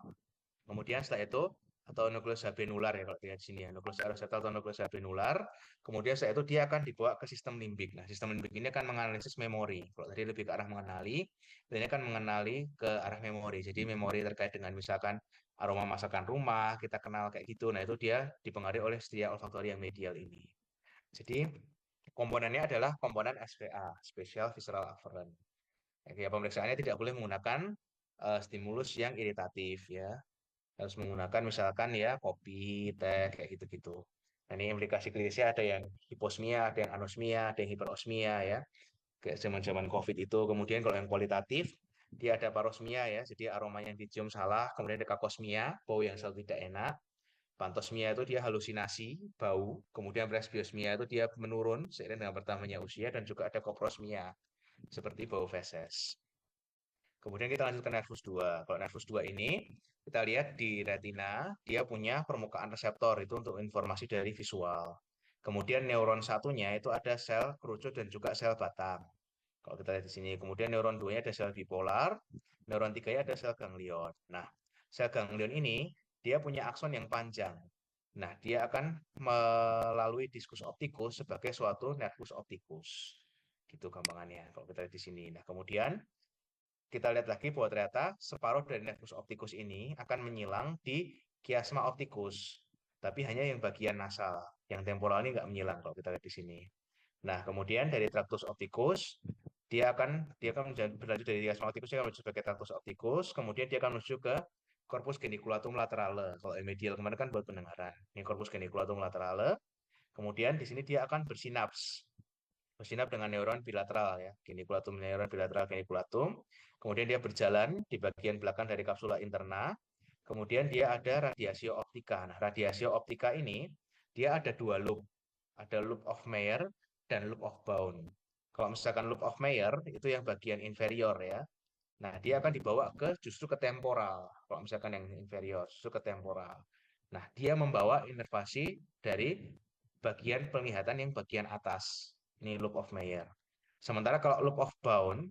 Kemudian setelah itu atau nukleus habenular ya kalau dilihat di sini ya, nukleus arioseptal atau nukleus habenular. Kemudian setelah itu dia akan dibawa ke sistem limbik. Nah, sistem limbik ini akan menganalisis memori. Kalau tadi lebih ke arah mengenali, ini akan mengenali ke arah memori. Jadi memori terkait dengan misalkan aroma masakan rumah, kita kenal kayak gitu. Nah, itu dia dipengaruhi oleh stria olfaktori yang medial ini. Jadi komponennya adalah komponen SVA, Special Visceral Afferent. Ya, pemeriksaannya tidak boleh menggunakan stimulus yang iritatif ya. Harus menggunakan misalkan ya kopi, teh kayak gitu-gitu. Nah, ini implikasi klinisnya ada yang hiposmia, ada yang anosmia, ada yang hiperosmia ya. Kayak zaman-zaman COVID itu. Kemudian kalau yang kualitatif, dia ada parosmia ya, jadi aroma yang dicium salah. Kemudian ada kakosmia, bau yang selalu tidak enak. Pantosmia itu dia halusinasi, bau. Kemudian presbiosmia itu dia menurun seiring dengan bertambahnya usia. Dan juga ada koprosmia, seperti bau feses. Kemudian kita lanjut ke nervus 2. Kalau nervus 2 ini, kita lihat di retina, dia punya permukaan reseptor, itu untuk informasi dari visual. Kemudian neuron satunya itu ada sel kerucut dan juga sel batang. Kalau kita lihat di sini, kemudian neuron 2-nya ada sel bipolar, neuron 3-nya ada sel ganglion. Nah, sel ganglion ini, dia punya akson yang panjang. Nah, dia akan melalui diskus optikus sebagai suatu nervus opticus. Gitu gampangannya, kalau kita lihat di sini. Nah, kemudian kita lihat lagi bahwa ternyata separuh dari nervus opticus ini akan menyilang di kiasma opticus, tapi hanya yang bagian nasal. Yang temporal ini nggak menyilang kalau kita lihat di sini. Nah, kemudian dari tractus opticus, dia akan berlanjut dari kiasma opticus, dia akan menuju sebagai tractus opticus, kemudian dia akan menuju ke corpus geniculatum laterale. Kalau medial kemarin kan buat pendengaran. Ini corpus geniculatum laterale. Kemudian di sini dia akan bersinap dengan neuron bilateral ya, geniculatum, neuron bilateral geniculatum. Kemudian dia berjalan di bagian belakang dari kapsula interna. Kemudian dia ada radiasio optika. Nah, radiasio optika ini dia ada dua loop. Ada loop of Meyer dan loop of Bound. Kalau misalkan loop of Meyer itu yang bagian inferior ya. Nah, dia akan dibawa justru ke temporal. Kalau misalkan yang inferior, justru ke temporal. Nah, dia membawa inervasi dari bagian penglihatan yang bagian atas. Ini loop of Meyer. Sementara kalau loop of Bound,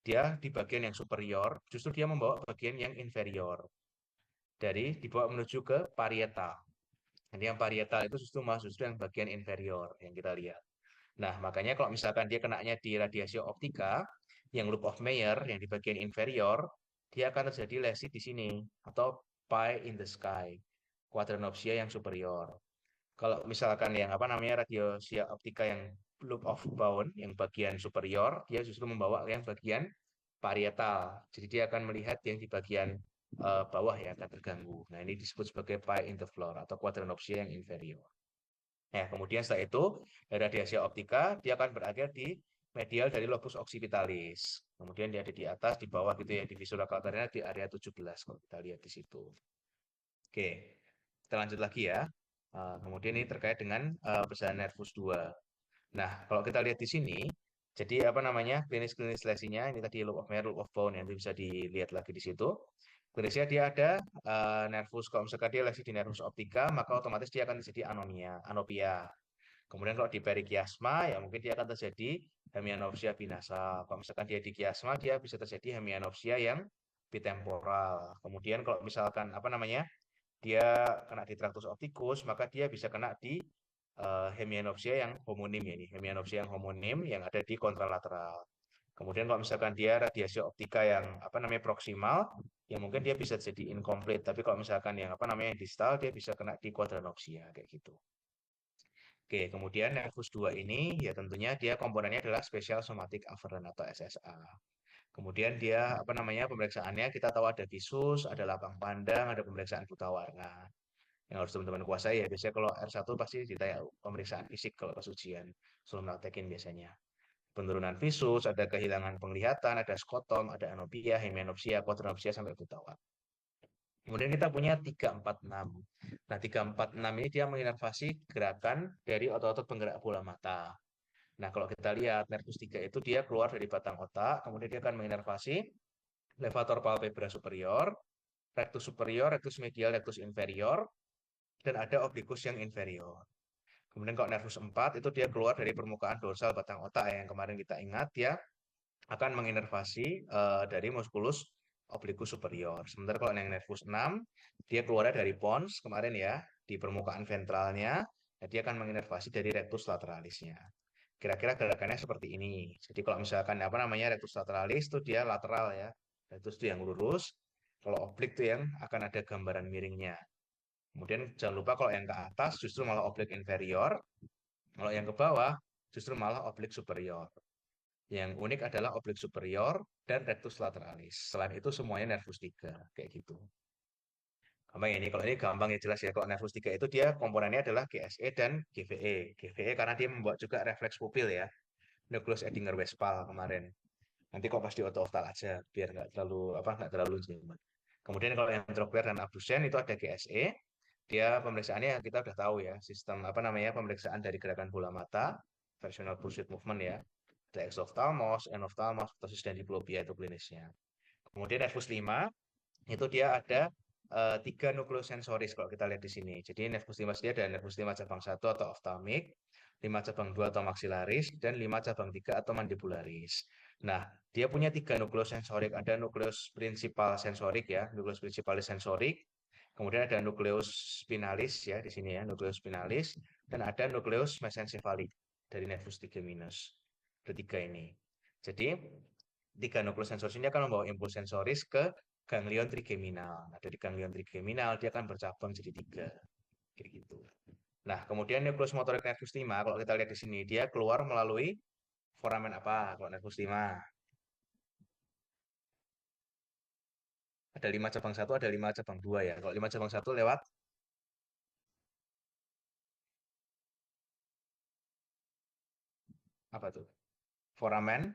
dia di bagian yang superior, justru dia membawa bagian yang inferior. Dari dibawa menuju ke parietal. Jadi yang parietal itu justru yang bagian inferior yang kita lihat. Nah, makanya kalau misalkan dia kenanya di radiasi optika, yang loop of Meyer yang di bagian inferior, dia akan terjadi lesi di sini atau pie in the sky, quadranopsia yang superior. Kalau misalkan yang apa namanya radiasi optika yang loop of Bound yang bagian superior, dia justru membawa yang bagian parietal. Jadi dia akan melihat yang di bagian bawah ya akan terganggu. Nah, ini disebut sebagai pie in the floor atau quadranopsia yang inferior. Nah, kemudian setelah itu radiasi optika dia akan berakhir di medial dari lobus occipitalis. Kemudian dia ada di atas, di bawah gitu ya, di visura calcaneana di area 17 kalau kita lihat di situ. Oke, kita lanjut lagi ya. Kemudian ini terkait dengan perjalanan nervus 2. Nah, kalau kita lihat di sini, jadi apa namanya klinis-klinis lesinya ini tadi loop of Meyer, loop of Bound yang bisa dilihat lagi di situ. Klinisnya dia ada nervus, kalau misalkan dia lesi di nervus optika, maka otomatis dia akan terjadi anopia. Kemudian kalau di perikiasma, ya mungkin dia akan terjadi hemianopsia binasal. Kalau misalkan dia di kiasma, dia bisa terjadi hemianopsia yang bitemporal. Kemudian kalau misalkan apa namanya dia kena di traktus opticus, maka dia bisa kena di hemianopsia yang homonim ya ini, hemianopsia yang homonim yang ada di kontralateral. Kemudian kalau misalkan dia radiasi optika yang apa namanya proksimal, ya mungkin dia bisa jadi incomplete. Tapi kalau misalkan yang apa namanya distal, dia bisa kena di quadranopsia kayak gitu. Oke, kemudian nervus 2 ini ya tentunya dia komponennya adalah Special Somatic Afferent atau SSA. Kemudian dia apa namanya pemeriksaannya kita tahu ada visus, ada lapang pandang, ada pemeriksaan buta warna. Yang harus teman-teman kuasai ya biasanya kalau R1 pasti ditanya pemeriksaan fisik kalau pas ujian sebelum praktekin biasanya. Penurunan visus, ada kehilangan penglihatan, ada skotom, ada anopia, hemianopsia, quadranopsia sampai buta warna. Kemudian kita punya 346. Nah, 346 ini dia menginervasi gerakan dari otot-otot penggerak bola mata. Nah, kalau kita lihat nervus 3 itu dia keluar dari batang otak, kemudian dia akan menginervasi levator palpebra superior, rectus superior, rectus medial, rectus inferior, dan ada oblikus yang inferior. Kemudian kalau nervus 4 itu dia keluar dari permukaan dorsal batang otak yang kemarin kita ingat ya akan menginervasi dari musculus obliquus superior. Sementara kalau yang nervus 6 dia keluar dari pons kemarin ya di permukaan ventralnya, dia akan menginervasi dari rectus lateralisnya. Kira-kira gerakannya seperti ini. Jadi kalau misalkan apa namanya rectus lateralis itu dia lateral ya. Rectus itu yang lurus. Kalau oblik itu yang akan ada gambaran miringnya. Kemudian jangan lupa kalau yang ke atas justru malah oblik inferior. Kalau yang ke bawah justru malah oblik superior. Yang unik adalah oblik superior dan rectus lateralis. Selain itu semuanya nervus 3 kayak gitu. Gampang ini, kalau ini gampang ya jelas ya. Kalau nervus 3 itu dia komponennya adalah GSE dan GVE. GVE karena dia membuat juga refleks pupil ya. Nucleus Edinger-Westphal kemarin. Nanti kok pasti oto-oftal aja biar nggak terlalu jelimet. Kemudian kalau yang trochlear dan abdusen itu ada GSE. Dia pemeriksaannya kita udah tahu ya, sistem apa namanya pemeriksaan dari gerakan bola mata, versional pursuit movement ya. Ada exophthalmos, enophthalmos, ptosis dan diplopia itu klinisnya. Kemudian nervus 5 itu dia ada 3 nukleus sensoris kalau kita lihat di sini. Jadi nervus 5 dia ada nervus 5 cabang 1 atau ophthalmic, 5 cabang 2 atau maxillaris, dan 5 cabang 3 atau mandibularis. Nah, dia punya 3 nukleus sensorik. Ada nukleus principal sensorik ya, nukleus principalis sensorik. Kemudian ada nukleus spinalis ya di sini ya, nukleus spinalis, dan ada nukleus mesencephalic dari nervus trigeminus. Ketiga ini. Jadi 3 nukleus sensoris ini akan membawa impuls sensoris ke ganglion trigeminal. Nah, dari ganglion trigeminal dia akan bercabang jadi 3. Kayak gitu. Nah, kemudian nukleus motorik nervus 5 kalau kita lihat di sini dia keluar melalui foramen apa kalau nervus 5? Ada 5 cabang 1, ada 5 cabang 2 ya. Kalau 5 cabang 1 lewat apa tuh? Foramen.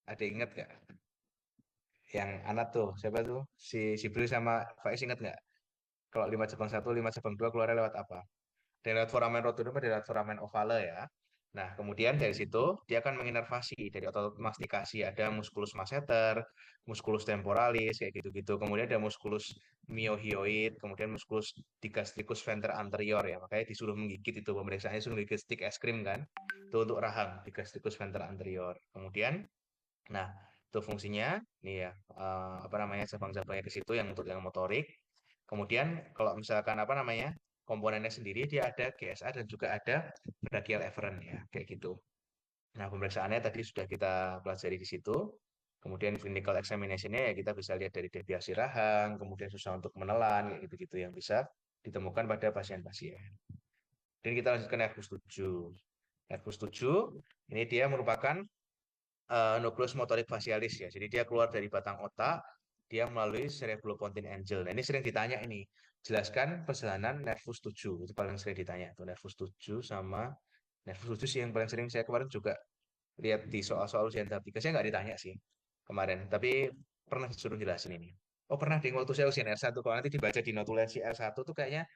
Ada ingat nggak? Yang anak tuh, siapa tuh? Si Bril sama Faiz ingat nggak? Kalau 5 cabang 1, 5 cabang 2 keluarnya lewat apa? Dari lewat foramen rotundum dari lewat foramen ovale ya. Nah, kemudian dari situ dia akan menginervasi dari otot mastikasi. Ada musculus masseter, musculus temporalis, kayak gitu-gitu. Kemudian ada musculus myohyoid, kemudian musculus digastricus venter anterior ya. Makanya disuruh menggigit itu pemeriksaannya disuruh menggigit stick es krim kan. Itu untuk rahang, digastricus venter anterior. Kemudian, nah itu fungsinya nih ya apa namanya cabang-cabangnya ke situ yang untuk yang motorik. Kemudian kalau misalkan apa namanya komponennya sendiri dia ada GSA dan juga ada brachial efferent ya kayak gitu. Nah pemeriksaannya tadi sudah kita pelajari di situ. Kemudian clinical examination-nya ya kita bisa lihat dari deviasi rahang, kemudian susah untuk menelan kayak gitu-gitu yang bisa ditemukan pada pasien-pasien. Dan kita lanjut ke nervus 7. Nervus 7 ini dia merupakan nukleus motorik facialis ya. Jadi dia keluar dari batang otak, dia melalui cerebropontine angel. Nah, ini sering ditanya ini. Jelaskan perjalanan nervus 7. Itu paling sering ditanya tuh nervus 7 sama nervus 7 sih yang paling sering saya kemarin juga lihat di soal-soal ujian tahap 3. Saya nggak ditanya sih kemarin, tapi pernah disuruh jelasin ini. Oh, pernah di waktu saya ujian R1 kalau nanti dibaca di notulensi R1 tuh kayaknya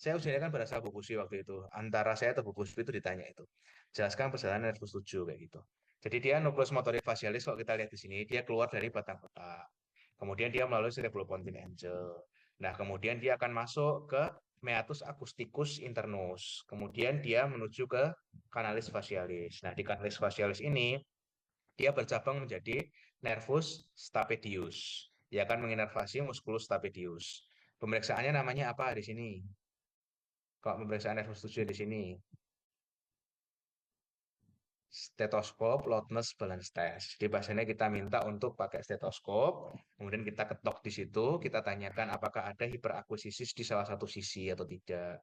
saya ujiannya kan berasal Bu Puswi waktu itu. Antara saya atau Bu Puswi itu ditanya itu. Jelaskan perjalanan nervus 7 kayak gitu. Jadi dia nukleus motorik facialis kalau kita lihat di sini dia keluar dari batang otak. Kemudian dia melalui cerebropontine angel. Nah, kemudian dia akan masuk ke meatus acousticus internus. Kemudian dia menuju ke canalis facialis. Nah, di canalis facialis ini dia bercabang menjadi nervus stapedius. Dia akan menginervasi musculus stapedius. Pemeriksaannya namanya apa di sini? Kalau pemeriksaan nervus 7 di sini, stetoskop, loudness, balance test. Jadi pasiennya kita minta untuk pakai stetoskop, kemudian kita ketok di situ, kita tanyakan apakah ada hiperakuisisis di salah satu sisi atau tidak.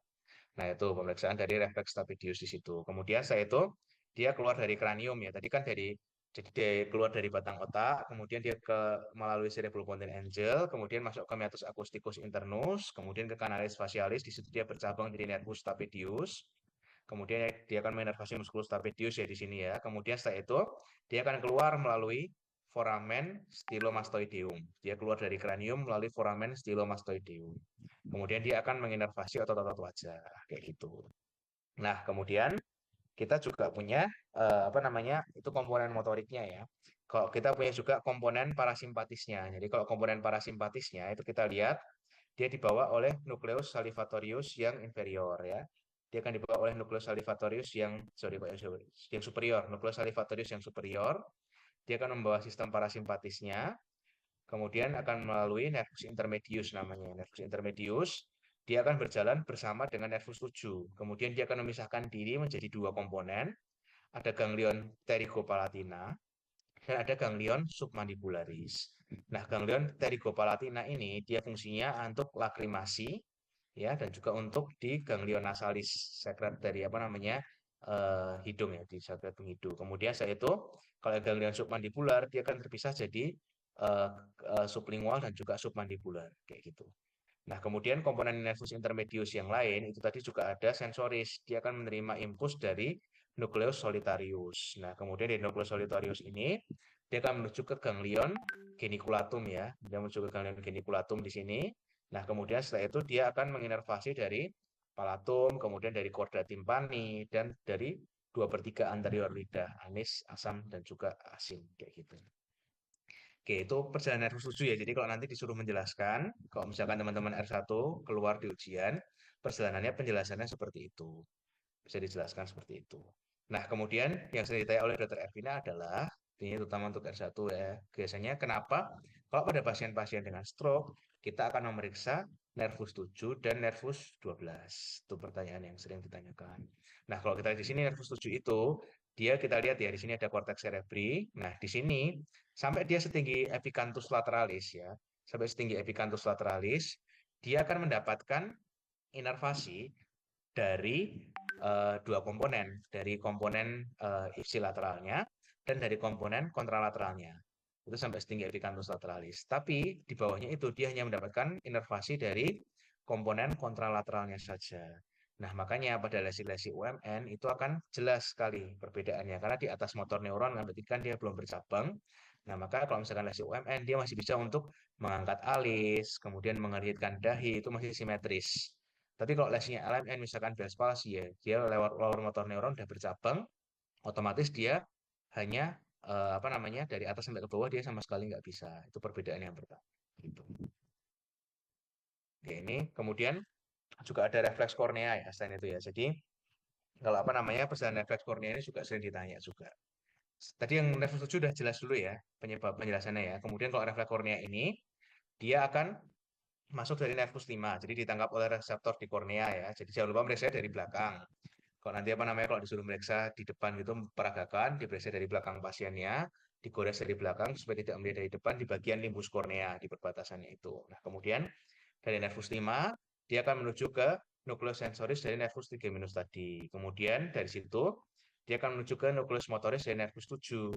Nah, itu pemeriksaan dari refleks stapedius di situ. Kemudian saya itu dia keluar dari kranium ya. Tadi kan jadi dia keluar dari batang otak, kemudian dia melalui cerebropontine angel, kemudian masuk ke meatus acousticus internus, kemudian ke canalis facialis, di situ dia bercabang jadi nervus stapedius. Kemudian dia akan menginervasi musculus stapedius ya di sini ya. Kemudian setelah itu dia akan keluar melalui foramen stylomastoideum. Dia keluar dari kranium melalui foramen stylomastoideum. Kemudian dia akan menginervasi otot-otot wajah kayak gitu. Nah, kemudian kita juga punya apa namanya itu komponen motoriknya ya. Kalau kita punya juga komponen parasimpatisnya. Jadi kalau komponen parasimpatisnya itu kita lihat dia dibawa oleh nukleus salivatorius yang inferior ya. Dia akan dibawa oleh nukleus salivatorius yang yang superior, nukleus salivatorius yang superior. Dia akan membawa sistem parasimpatisnya, kemudian akan melalui nervus intermedius namanya. Nervus intermedius dia akan berjalan bersama dengan nervus 7. Kemudian dia akan memisahkan diri menjadi dua komponen. Ada ganglion pterygopalatina dan ada ganglion submandibularis. Nah, ganglion pterygopalatina ini dia fungsinya untuk lakrimasi ya dan juga untuk di ganglion nasalis sekret dari apa namanya hidung ya di sekret hidung. Kemudian setelah itu kalau ganglion submandibular dia akan terpisah jadi eh, sublingual dan juga submandibular kayak gitu. Nah, kemudian komponen nervus intermedius yang lain itu tadi juga ada sensoris. Dia akan menerima impuls dari nukleus solitarius. Nah, kemudian di nukleus solitarius ini dia akan menuju ke ganglion geniculatum ya. Dia menuju ke ganglion geniculatum di sini. Nah, kemudian setelah itu dia akan menginervasi dari palatum, kemudian dari chorda tympani dan dari 2/3 anterior lidah, anis, asam dan juga asin kayak gitu. Oke, itu perjalanan nervus 7 ya. Jadi kalau nanti disuruh menjelaskan, kalau misalkan teman-teman R1 keluar di ujian, perjalanannya penjelasannya seperti itu. Bisa dijelaskan seperti itu. Nah, kemudian yang sering ditanya oleh Dr. Ervina adalah, ini terutama untuk R1 ya, biasanya kenapa kalau pada pasien-pasien dengan stroke, kita akan memeriksa nervus 7 dan nervus 12. Itu pertanyaan yang sering ditanyakan. Nah, kalau kita di sini nervus 7 itu, kita lihat ya, di sini ada cortex cerebri. Nah, di sini sampai dia setinggi epicanthus lateralis ya, sampai setinggi epicanthus lateralis, dia akan mendapatkan inervasi dari dua komponen, dari komponen ipsilateralnya dan dari komponen kontralateralnya. Itu sampai setinggi epicanthus lateralis. Tapi di bawahnya itu dia hanya mendapatkan inervasi dari komponen kontralateralnya saja. Nah, makanya pada lesi-lesi UMN itu akan jelas sekali perbedaannya. Karena di atas motor neuron, berarti kan dia belum bercabang. Nah, maka kalau misalkan lesi UMN, dia masih bisa untuk mengangkat alis, kemudian mengeritkan dahi, itu masih simetris. Tapi kalau lesinya LMN, misalkan Bell's palsy ya, dia lewat lower motor neuron udah bercabang, otomatis dia hanya apa namanya dari atas sampai ke bawah dia sama sekali nggak bisa. Itu perbedaan yang pertama. Gitu. Oke, ini kemudian juga ada refleks kornea ya selain itu ya. Jadi kalau apa namanya perjalanan refleks kornea ini juga sering ditanya juga. Tadi yang nervus 7 sudah jelas dulu ya penyebab penjelasannya ya. Kemudian kalau refleks kornea ini dia akan masuk dari nervus 5. Jadi ditangkap oleh reseptor di kornea ya. Jadi jangan lupa mereka dari belakang. Kalau nanti apa namanya kalau disuruh meriksa di depan gitu peragakan, diperiksa dari belakang pasiennya, digores dari belakang supaya tidak melihat dari depan di bagian limbus kornea di perbatasannya itu. Nah, kemudian dari nervus 5 dia akan menuju ke nukleus sensoris dari nervus trigeminus tadi. Kemudian dari situ dia akan menuju ke nukleus motoris dari nervus 7.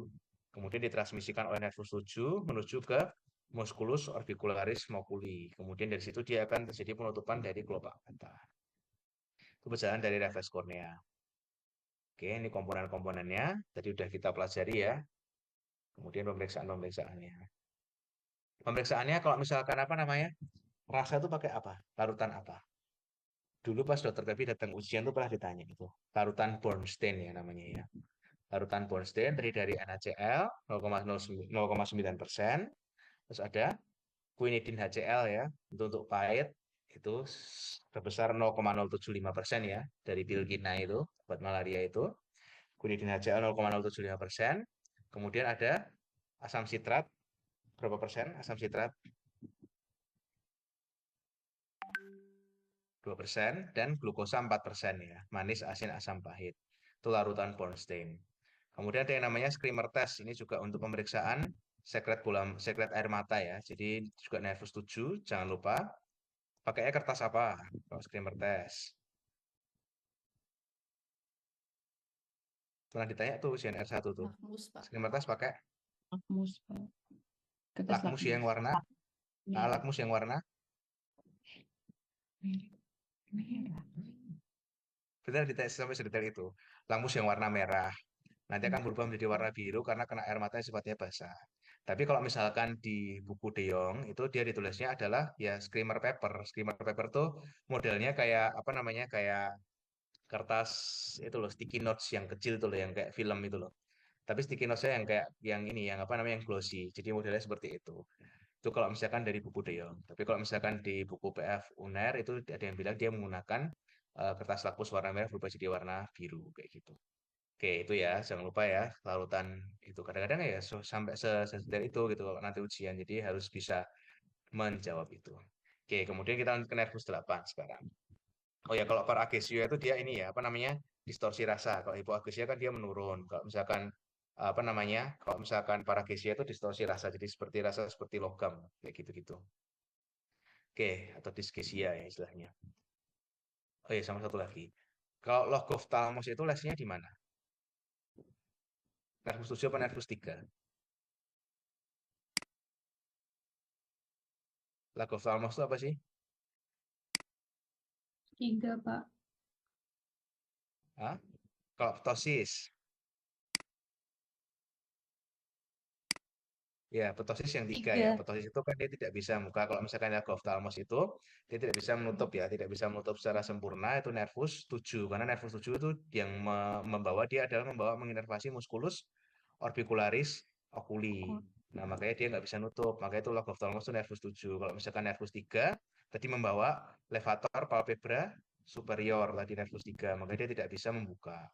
Kemudian ditransmisikan oleh nervus 7 menuju ke musculus orbicularis maculi. Kemudian dari situ dia akan terjadi penutupan dari kelopak mata. Itu perjalanan dari refleks kornea. Oke, ini komponen-komponennya. Tadi udah kita pelajari ya. Kemudian pemeriksaan-pemeriksaannya. Pemeriksaannya kalau misalkan apa namanya? Rasa itu pakai apa? Larutan apa? Dulu pas dokter Pepi datang ujian tuh pernah ditanya itu. Larutan Bornstein ya namanya ya. Larutan Bornstein terdiri dari NaCl 0,9%. Terus ada quinidin HCl ya. Itu untuk pahit. Itu sebesar 0,075% ya. Dari Bilgina itu. Buat malaria itu. Quinidin HCl 0,075%. Kemudian ada asam sitrat. Berapa persen asam sitrat? 2% dan glukosa 4% ya. Manis, asin, asam, pahit. Itu larutan Bornstein. Kemudian ada yang namanya screamer test. Ini juga untuk pemeriksaan sekret air mata ya. Jadi juga nervus 7, jangan lupa. Pakainya kertas apa kalau screamer test? Pernah ditanya tuh ujian R1 tuh.
Lakmus, Pak.
Screamer test pakai
Lakmus, Pak. Kertas
lakmus yang warna? Nah, lakmus yang warna?
merah.
Benar ditanya sampai sedetail itu. Lakmus yang warna merah. Nanti akan berubah menjadi warna biru karena kena air mata yang sifatnya basah. Tapi kalau misalkan di buku De Jong itu dia ditulisnya adalah ya screamer paper. Screamer paper tuh modelnya kayak apa namanya kayak kertas itu loh, sticky notes yang kecil itu loh, yang kayak film itu loh. Tapi sticky notes-nya yang kayak yang ini, yang apa namanya, yang glossy. Jadi modelnya seperti itu. Itu kalau misalkan dari buku De Jong. Tapi kalau misalkan di buku PF UNER itu ada yang bilang dia menggunakan kertas lapus warna merah berubah jadi warna biru kayak gitu. Oke, itu ya, jangan lupa ya, larutan itu kadang-kadang ya sampai sedetail itu gitu kalau nanti ujian. Jadi harus bisa menjawab itu. Oke, kemudian kita lanjut ke nervus 8 sekarang. Oh ya, kalau paragesia itu dia ini ya, apa namanya, distorsi rasa. Kalau hipoagesia kan dia menurun. Kalau misalkan apa namanya, kalau misalkan paragesia itu distorsi rasa, jadi seperti rasa seperti logam kayak gitu-gitu. Oke, atau disgesia ya istilahnya. Oh ya, sama satu lagi. Kalau logophthalmos itu lesnya di mana? Nervus 7 apa nervus 3? Logophthalmos itu apa sih?
3, Pak.
Hah? Kalau ptosis. Ya, ptosis yang 3 ya.
3.
Ptosis itu kan dia tidak bisa muka. Kalau misalkan logophthalmos itu, dia tidak bisa menutup ya. Tidak bisa menutup secara sempurna. Itu nervus 7. Karena nervus 7 itu yang membawa dia adalah membawa menginervasi musculus orbicularis oculi. Nah, makanya dia nggak bisa nutup. Makanya itu logophthalmos itu nervus 7. Kalau misalkan nervus 3, tadi membawa levator palpebra superior. Tadi nervus 3. Makanya dia tidak bisa membuka.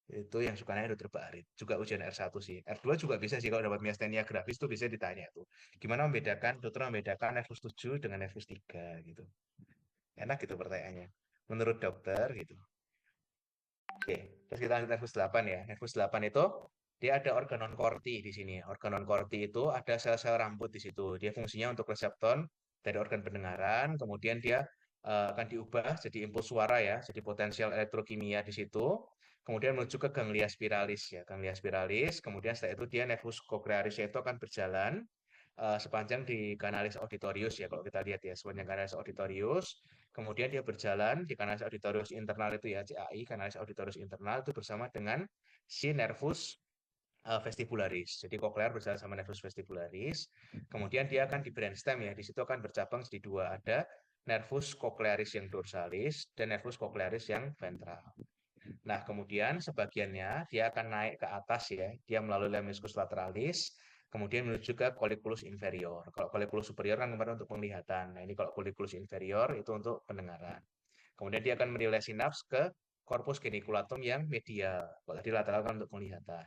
Itu yang sukanya dokter Barit. Juga ujian R1 sih. R2 juga bisa sih kalau dapat miastenia grafis tuh bisa ditanya tuh. Gimana membedakan, dokter membedakan nervus 7 dengan nervus 3 gitu. Enak gitu pertanyaannya. Menurut dokter gitu. Oke, terus kita lanjut nervus 8 ya. Nervus 8 itu dia ada organon corti di sini. Organon corti itu ada sel-sel rambut di situ. Dia fungsinya untuk resepton dari organ pendengaran, kemudian dia akan diubah jadi impuls suara ya, jadi potensial elektrokimia di situ. Kemudian menuju ke ganglia spiralis ya, ganglia spiralis. Kemudian setelah itu dia nervus cochlearis itu akan berjalan sepanjang di kanalis auditorius ya kalau kita lihat ya, sepanjang kanalis auditorius. Kemudian dia berjalan di kanalis auditorius internal itu ya, CAI, kanalis auditorius internal itu bersama dengan si nervus vestibularis. Jadi koklear berjalan sama nervus vestibularis. Kemudian dia akan di brainstem ya, di situ akan bercabang jadi dua, ada nervus cochlearis yang dorsalis dan nervus cochlearis yang ventral. Nah, kemudian sebagiannya dia akan naik ke atas ya, dia melalui lemniscus lateralis, kemudian menuju ke colliculus inferior. Kalau colliculus superior kan kemarin untuk penglihatan. Nah, ini kalau colliculus inferior itu untuk pendengaran. Kemudian dia akan merilai sinaps ke corpus geniculatum yang medial. Kalau tadi lateral kan untuk penglihatan.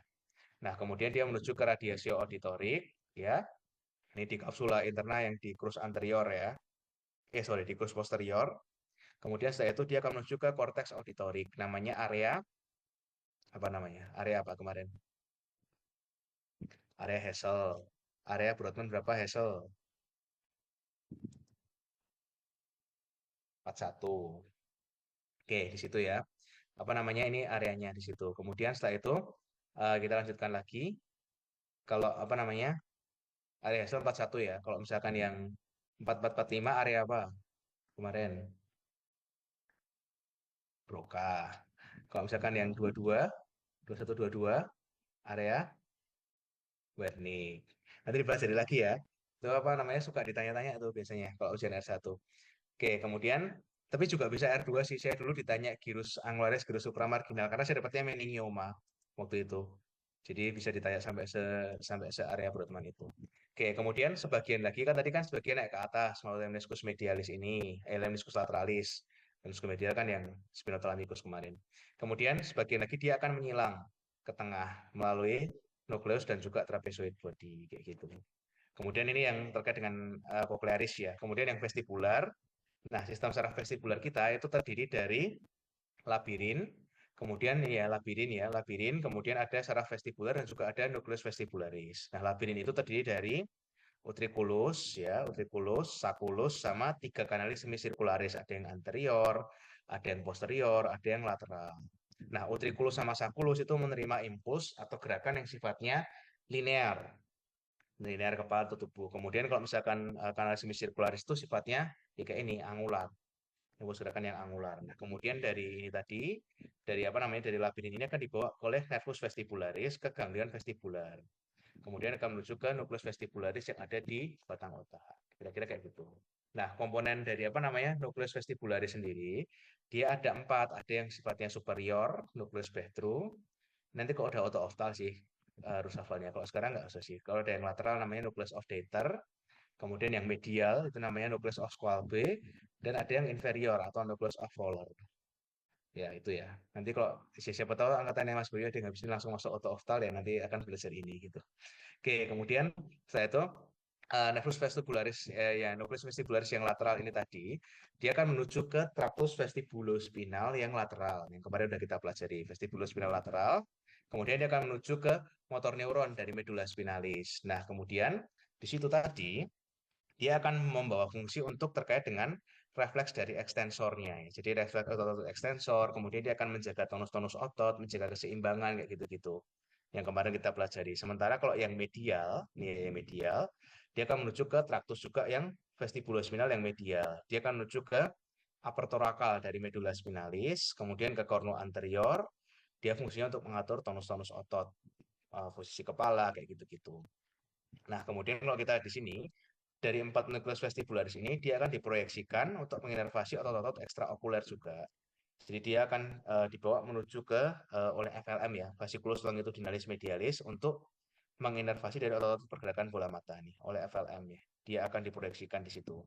Nah, kemudian dia menuju ke radiasio auditorik, ya. Ini di kapsula interna yang di crus anterior ya. Sorry, di crus posterior. Kemudian setelah itu dia akan menuju ke cortex auditorik. Namanya area, apa namanya? Area apa kemarin? Area Hessel. Area Brodmann berapa Hessel? 41. Oke, di situ ya. Apa namanya ini areanya di situ. Kemudian setelah itu kita lanjutkan lagi. Kalau apa namanya? Area Hessel 41 ya. Kalau misalkan yang 4445 area apa? Kemarin Broca. Kalau misalkan yang 22, 2122 area Wernicke. Nanti dibahas jadi lagi ya. Itu apa namanya suka ditanya-tanya tuh biasanya kalau ujian R1. Oke, kemudian tapi juga bisa R2 sih. Saya dulu ditanya gyrus angularis, gyrus supramarginal karena saya dapatnya meningioma waktu itu. Jadi bisa ditanya sampai se area Brodmann itu. Oke, kemudian sebagian lagi kan tadi kan sebagian naik ke atas melalui lemniscus medialis ini, lemniscus lateralis. Lemniscus medial kan yang spinothalamikus kemarin. Kemudian sebagian lagi dia akan menyilang ke tengah melalui nukleus dan juga trapezoid body kayak gitu. Kemudian ini yang terkait dengan cochlearis ya. Kemudian yang vestibular. Nah, sistem saraf vestibular kita itu terdiri dari labirin, kemudian ya labirin, kemudian ada saraf vestibular dan juga ada nukleus vestibularis. Nah, labirin itu terdiri dari utriculus ya, utriculus, sacculus sama 3 kanalis semisirkularis, ada yang anterior, ada yang posterior, ada yang lateral. Nah, utriculus sama sacculus itu menerima impuls atau gerakan yang sifatnya linear. Linear kepala atau tubuh. Kemudian kalau misalkan kanalis semisirkularis itu sifatnya ya kayak ini, angular. Impuls gerakan yang angular. Nah, kemudian dari ini tadi, dari apa namanya, dari labirin ini akan dibawa oleh nervus vestibularis ke ganglion vestibular. Kemudian akan menuju ke nukleus vestibularis yang ada di batang otak. Kira-kira kayak gitu. Nah, komponen dari apa namanya, nukleus vestibularis sendiri, Dia ada 4, ada yang sifatnya superior, nukleus backthrough. Nanti kalau udah auto-oftal sih harus hafalnya. Kalau sekarang nggak usah sih. Kalau ada yang lateral namanya nucleus of Dater. Kemudian yang medial itu namanya nucleus of Schwalbe. Dan ada yang inferior atau nucleus of Fowler. Ya itu ya. Nanti kalau siapa tahu angkatannya Mas Boyo dia nggak bisa langsung masuk auto-oftal ya nanti akan belajar ini gitu. Oke, kemudian setelah itu nefrus vestibularis ya nucleus vestibularis yang lateral ini tadi dia akan menuju ke tractus vestibulospinal yang lateral yang kemarin udah kita pelajari vestibulospinal lateral. Kemudian dia akan menuju ke motor neuron dari medula spinalis. Nah, kemudian di situ tadi dia akan membawa fungsi untuk terkait dengan refleks dari ekstensornya. Jadi refleks otot ekstensor, kemudian dia akan menjaga tonus-tonus otot, menjaga keseimbangan kayak gitu-gitu. Yang kemarin kita pelajari. Sementara kalau yang medial, nih yang medial, dia akan menuju ke traktus juga yang vestibulospinal yang medial. Dia akan menuju ke upper thoracal dari medula spinalis, kemudian ke cornu anterior. Dia fungsinya untuk mengatur tonus-tonus otot, posisi kepala kayak gitu-gitu. Nah, kemudian kalau kita di sini dari 4 nukleus vestibularis ini dia akan diproyeksikan untuk menginervasi otot-otot ekstraokuler juga. Jadi dia akan dibawa menuju ke oleh FLM ya, fasciculus longitudinalis medialis untuk menginervasi dari otot-otot pergerakan bola mata nih oleh FLM ya. Dia akan diproyeksikan di situ.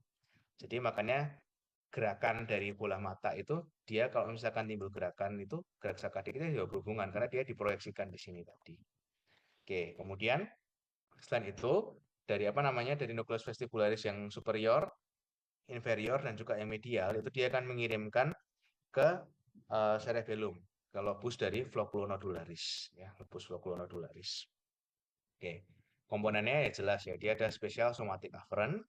Jadi makanya gerakan dari bola mata itu dia kalau misalkan timbul gerakan itu gerak sakadik itu juga berhubungan karena dia diproyeksikan di sini tadi. Oke, kemudian selain itu dari apa namanya dari nukleus vestibularis yang superior, inferior dan juga yang medial itu dia akan mengirimkan ke cerebellum ke lobus dari floculonodularis ya, lobus floculonodularis. Oke. Komponennya ya jelas ya, dia ada spesial somatic afferent.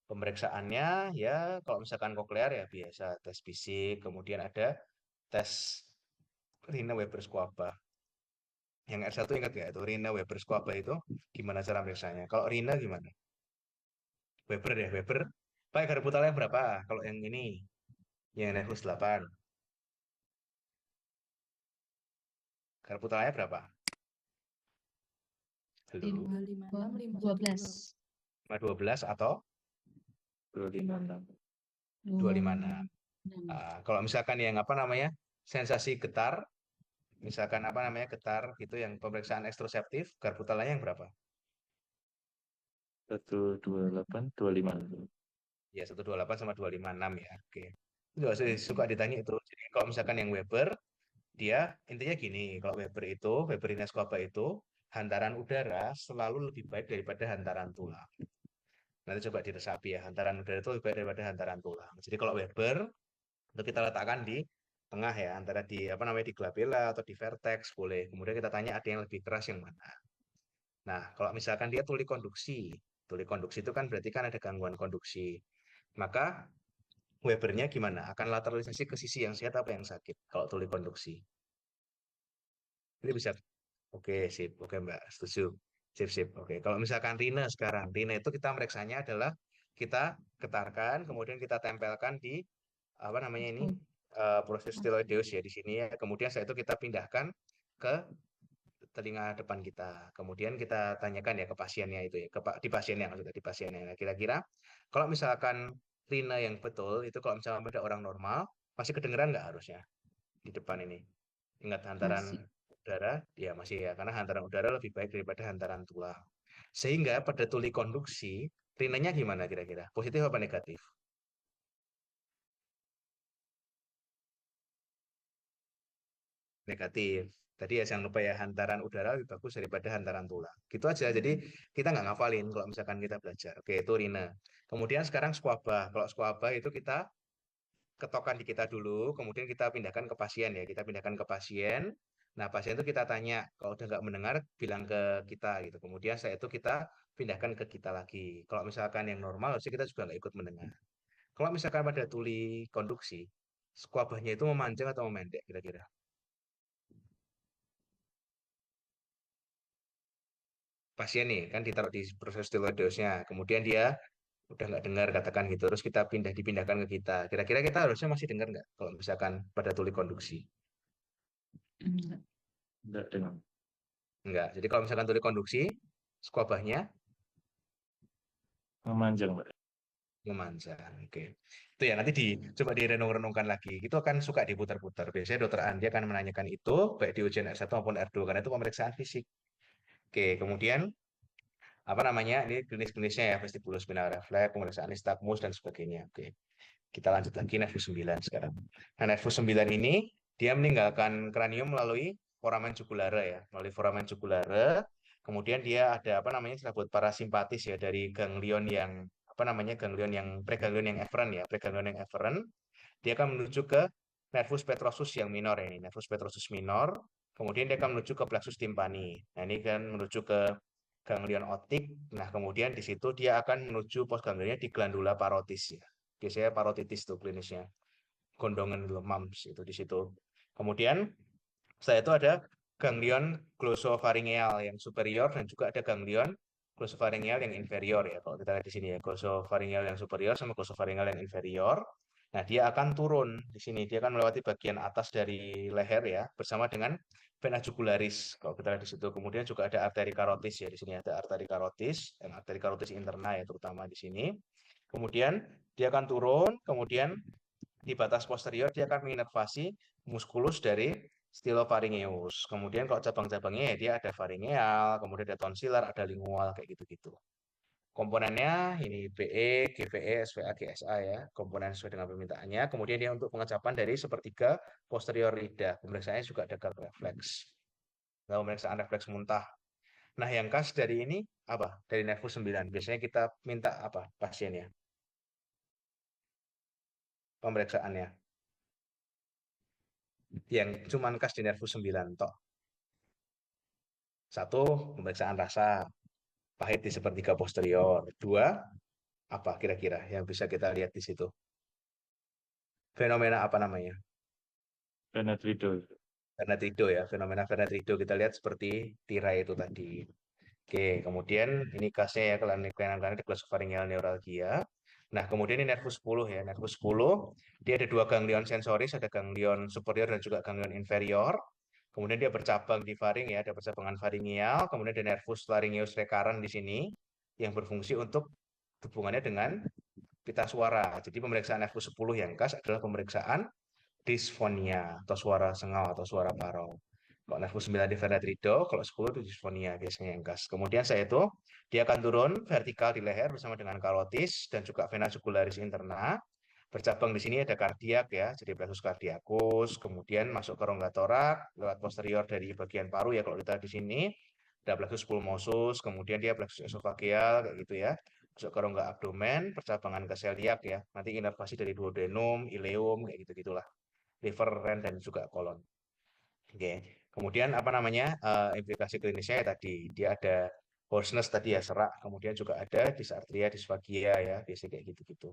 Pemeriksaannya ya kalau misalkan koklear ya biasa tes fisik, kemudian ada tes Rina Weber-Squaba. Yang R1 ingat nggak itu Rina Weber-Squaba itu gimana cara periksanya? Kalau Rina gimana? Weber ya, Weber. Pakai garis putarnya berapa? Kalau yang ini, yang nefrus 8. Garis putarnya berapa? Halo,
12.
12 atau
256.
256. Kalau misalkan yang apa namanya? Sensasi getar, misalkan apa namanya? Getar itu yang pemeriksaan ekstroseptif, garis putarnya yang berapa?
128, 25.
Ya, 128 sama 256 ya. Oke. Itu juga suka ditanya itu. Jadi kalau misalkan yang Weber, dia intinya gini, kalau Weber itu, Weberina Squaba itu, hantaran udara selalu lebih baik daripada hantaran tulang. Nanti coba diresapi ya, hantaran udara itu lebih baik daripada hantaran tulang. Jadi kalau Weber, itu kita letakkan di tengah ya, antara di apa namanya di glabella atau di vertex boleh. Kemudian kita tanya ada yang lebih keras yang mana. Nah, kalau misalkan dia tuli konduksi itu kan berarti kan ada gangguan konduksi. Maka Webernya gimana? Akan lateralisasi ke sisi yang sehat apa yang sakit kalau tuli konduksi? Ini bisa. Oke, sip. Oke, Mbak. Setuju. Sip, sip. Oke. Kalau misalkan Rina sekarang, Rina itu kita meriksanya adalah kita getarkan, kemudian kita tempelkan di apa namanya ini proses stiloideus ya di sini ya. Kemudian setelah itu kita pindahkan ke telinga depan kita. Kemudian kita tanyakan ya ke pasiennya itu ya, di pasiennya maksudnya di pasiennya. Nah, kira-kira kalau misalkan Rina yang betul itu kalau misalnya pada orang normal masih kedengeran nggak harusnya di depan ini? Ingat hantaran
Masih.
udara, ya masih ya, karena hantaran udara lebih baik daripada hantaran tulang. Sehingga pada tuli konduksi, rinanya gimana kira-kira? Positif apa negatif? Negatif. Tadi ya jangan lupa ya, hantaran udara lebih bagus daripada hantaran tulang. Gitu aja, jadi kita nggak ngafalin kalau misalkan kita belajar. Oke, itu rina. Kemudian sekarang squaba. Kalau squaba itu kita ketokan di kita dulu, kemudian kita pindahkan ke pasien ya. Kita pindahkan ke pasien. Nah, pasien itu kita tanya, kalau udah nggak mendengar, bilang ke kita gitu. Kemudian saya itu kita pindahkan ke kita lagi. Kalau misalkan yang normal, harusnya kita juga nggak ikut mendengar. Kalau misalkan pada tuli konduksi, squabahnya itu memanjang atau memendek kira-kira? Pasien nih, kan ditaruh di proses stiloidosnya. Kemudian dia udah nggak dengar katakan gitu. Terus kita dipindahkan ke kita. Kira-kira kita harusnya masih dengar nggak kalau misalkan pada tuli konduksi?
Enggak.
Enggak dengar.
Enggak. Jadi kalau misalkan tuli konduksi, squabahnya
Memanjang, Mbak.
memanjang. Oke. Itu ya nanti coba direnung-renungkan lagi. Itu akan suka diputar-putar. Biasanya dokter Andi akan menanyakan itu baik di ujian R1 maupun R2 karena itu pemeriksaan fisik. Oke, kemudian apa namanya? Ini klinis-klinisnya ya, vestibulospinal refleks, pemeriksaan nistagmus dan sebagainya. Oke. Kita lanjut lagi nervus 9 sekarang. Nah, nervus 9 ini dia meninggalkan kranium melalui foramen jugulare ya, melalui foramen jugulare. Kemudian dia ada apa namanya serabut parasimpatis ya dari ganglion yang apa namanya ganglion yang preganglion yang eferen ya, preganglion yang eferen. Dia akan menuju ke nervus petrosus yang minor ya, ini, nervus petrosus minor. Kemudian dia akan menuju ke plexus tympani. Nah, ini kan menuju ke ganglion optik. Nah, kemudian di situ dia akan menuju postganglionnya di glandula parotis ya. Biasanya parotitis tuh klinisnya. Gondongan mams itu di situ. Kemudian setelah itu ada ganglion glosopharyngeal yang superior dan juga ada ganglion glosopharyngeal yang inferior ya. Kalau kita lihat di sini ya, glosopharyngeal yang superior sama glosopharyngeal yang inferior. Nah, dia akan turun di sini. Dia akan melewati bagian atas dari leher ya, bersama dengan vena jugularis. Kalau kita lihat di situ. Kemudian juga ada arteri karotis ya. Di sini ada arteri karotis dan arteri karotis interna ya, terutama di sini. Kemudian dia akan turun, kemudian di batas posterior dia akan menginervasi muskulus dari stylopharyngeus. Kemudian kalau cabang-cabangnya ya dia ada pharyngeal, kemudian ada tonsilar, ada lingual kayak gitu-gitu. Komponennya ini BE, GVE, SVA, GSA ya, komponen sesuai dengan permintaannya. Kemudian dia untuk pengecapan dari sepertiga posterior lidah. Pemeriksaannya juga ada gag refleks. Nah, pemeriksaan refleks muntah. Nah, yang khas dari ini apa? Dari nervus 9. Biasanya kita minta apa pasiennya? Pemeriksaannya. Yang cuman khas di nervus 9 toh. Satu, pemeriksaan rasa. Pahit di sepertiga posterior. Dua, apa kira-kira yang bisa kita lihat di situ? Fenomena apa namanya?
Venetrido.
Venetrido ya. Fenomena Venetrido kita lihat seperti tirai itu tadi. Oke, kemudian ini khasnya ya kelainan-kelainan di glosopharyngeal neuralgia. Nah, kemudian ini nervus 10 ya. Nervus 10, dia ada dua ganglion sensoris, ada ganglion superior dan juga ganglion inferior. Kemudian dia bercabang di faring ya, ada percabangan faringeal. Kemudian ada nervus laryngeus recurrens di sini yang berfungsi untuk hubungannya dengan pita suara. Jadi pemeriksaan nervus 10 yang khas adalah pemeriksaan disfonia atau suara sengal atau suara parau. Kalau nervus 9 di Venetrido, kalau 10 itu disfonia biasanya yang khas. Kemudian saya itu dia akan turun vertikal di leher bersama dengan karotis dan juga vena jugularis interna. Bercabang di sini ada kardiak ya, jadi plexus cardiacus, kemudian masuk ke rongga torak lewat posterior dari bagian paru ya kalau kita di sini ada plexus pulmosus, kemudian dia plexus esophageal kayak gitu ya. Masuk ke rongga abdomen, percabangan ke celiac ya. Nanti inervasi dari duodenum, ileum kayak gitu-gitulah. Liver, ren dan juga kolon. Oke. Kemudian apa namanya? Implikasi klinisnya ya tadi dia ada hoarseness tadi ya serak, kemudian juga ada dysarthria, dysphagia ya, biasanya kayak gitu-gitu.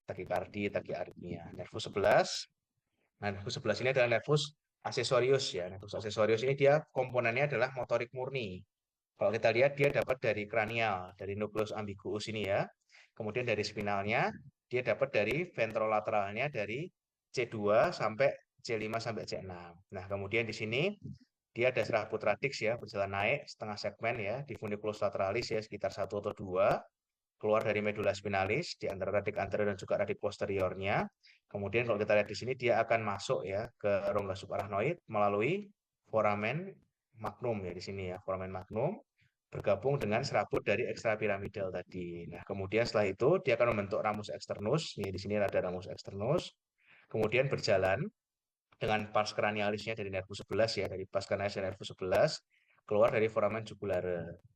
Takikardi, takiarritmia. Nervus 11. Nah, nervus 11 ini adalah nervus aksesorius ya. Nervus aksesorius ini dia komponennya adalah motorik murni. Kalau kita lihat dia dapat dari kranial, dari nucleus ambiguus ini ya. Kemudian dari spinalnya, dia dapat dari ventrolateralnya dari C2 sampai C5 sampai C6. Nah, kemudian di sini dia ada serabut radix ya, berjalan naik setengah segmen ya, di funiculus lateralis ya, sekitar 1 atau 2 keluar dari medula spinalis di antara radik anterior dan juga radik posteriornya. Kemudian kalau kita lihat di sini dia akan masuk ya ke rongga subarachnoid melalui foramen magnum ya di sini ya, foramen magnum bergabung dengan serabut dari ekstrapiramidal tadi. Nah, kemudian setelah itu dia akan membentuk ramus externus. Nih di sini ada ramus externus. Kemudian berjalan dengan pars cranialisnya dari nervus 11 ya, dari pars cranialis dari nervus 11 keluar dari foramen jugulare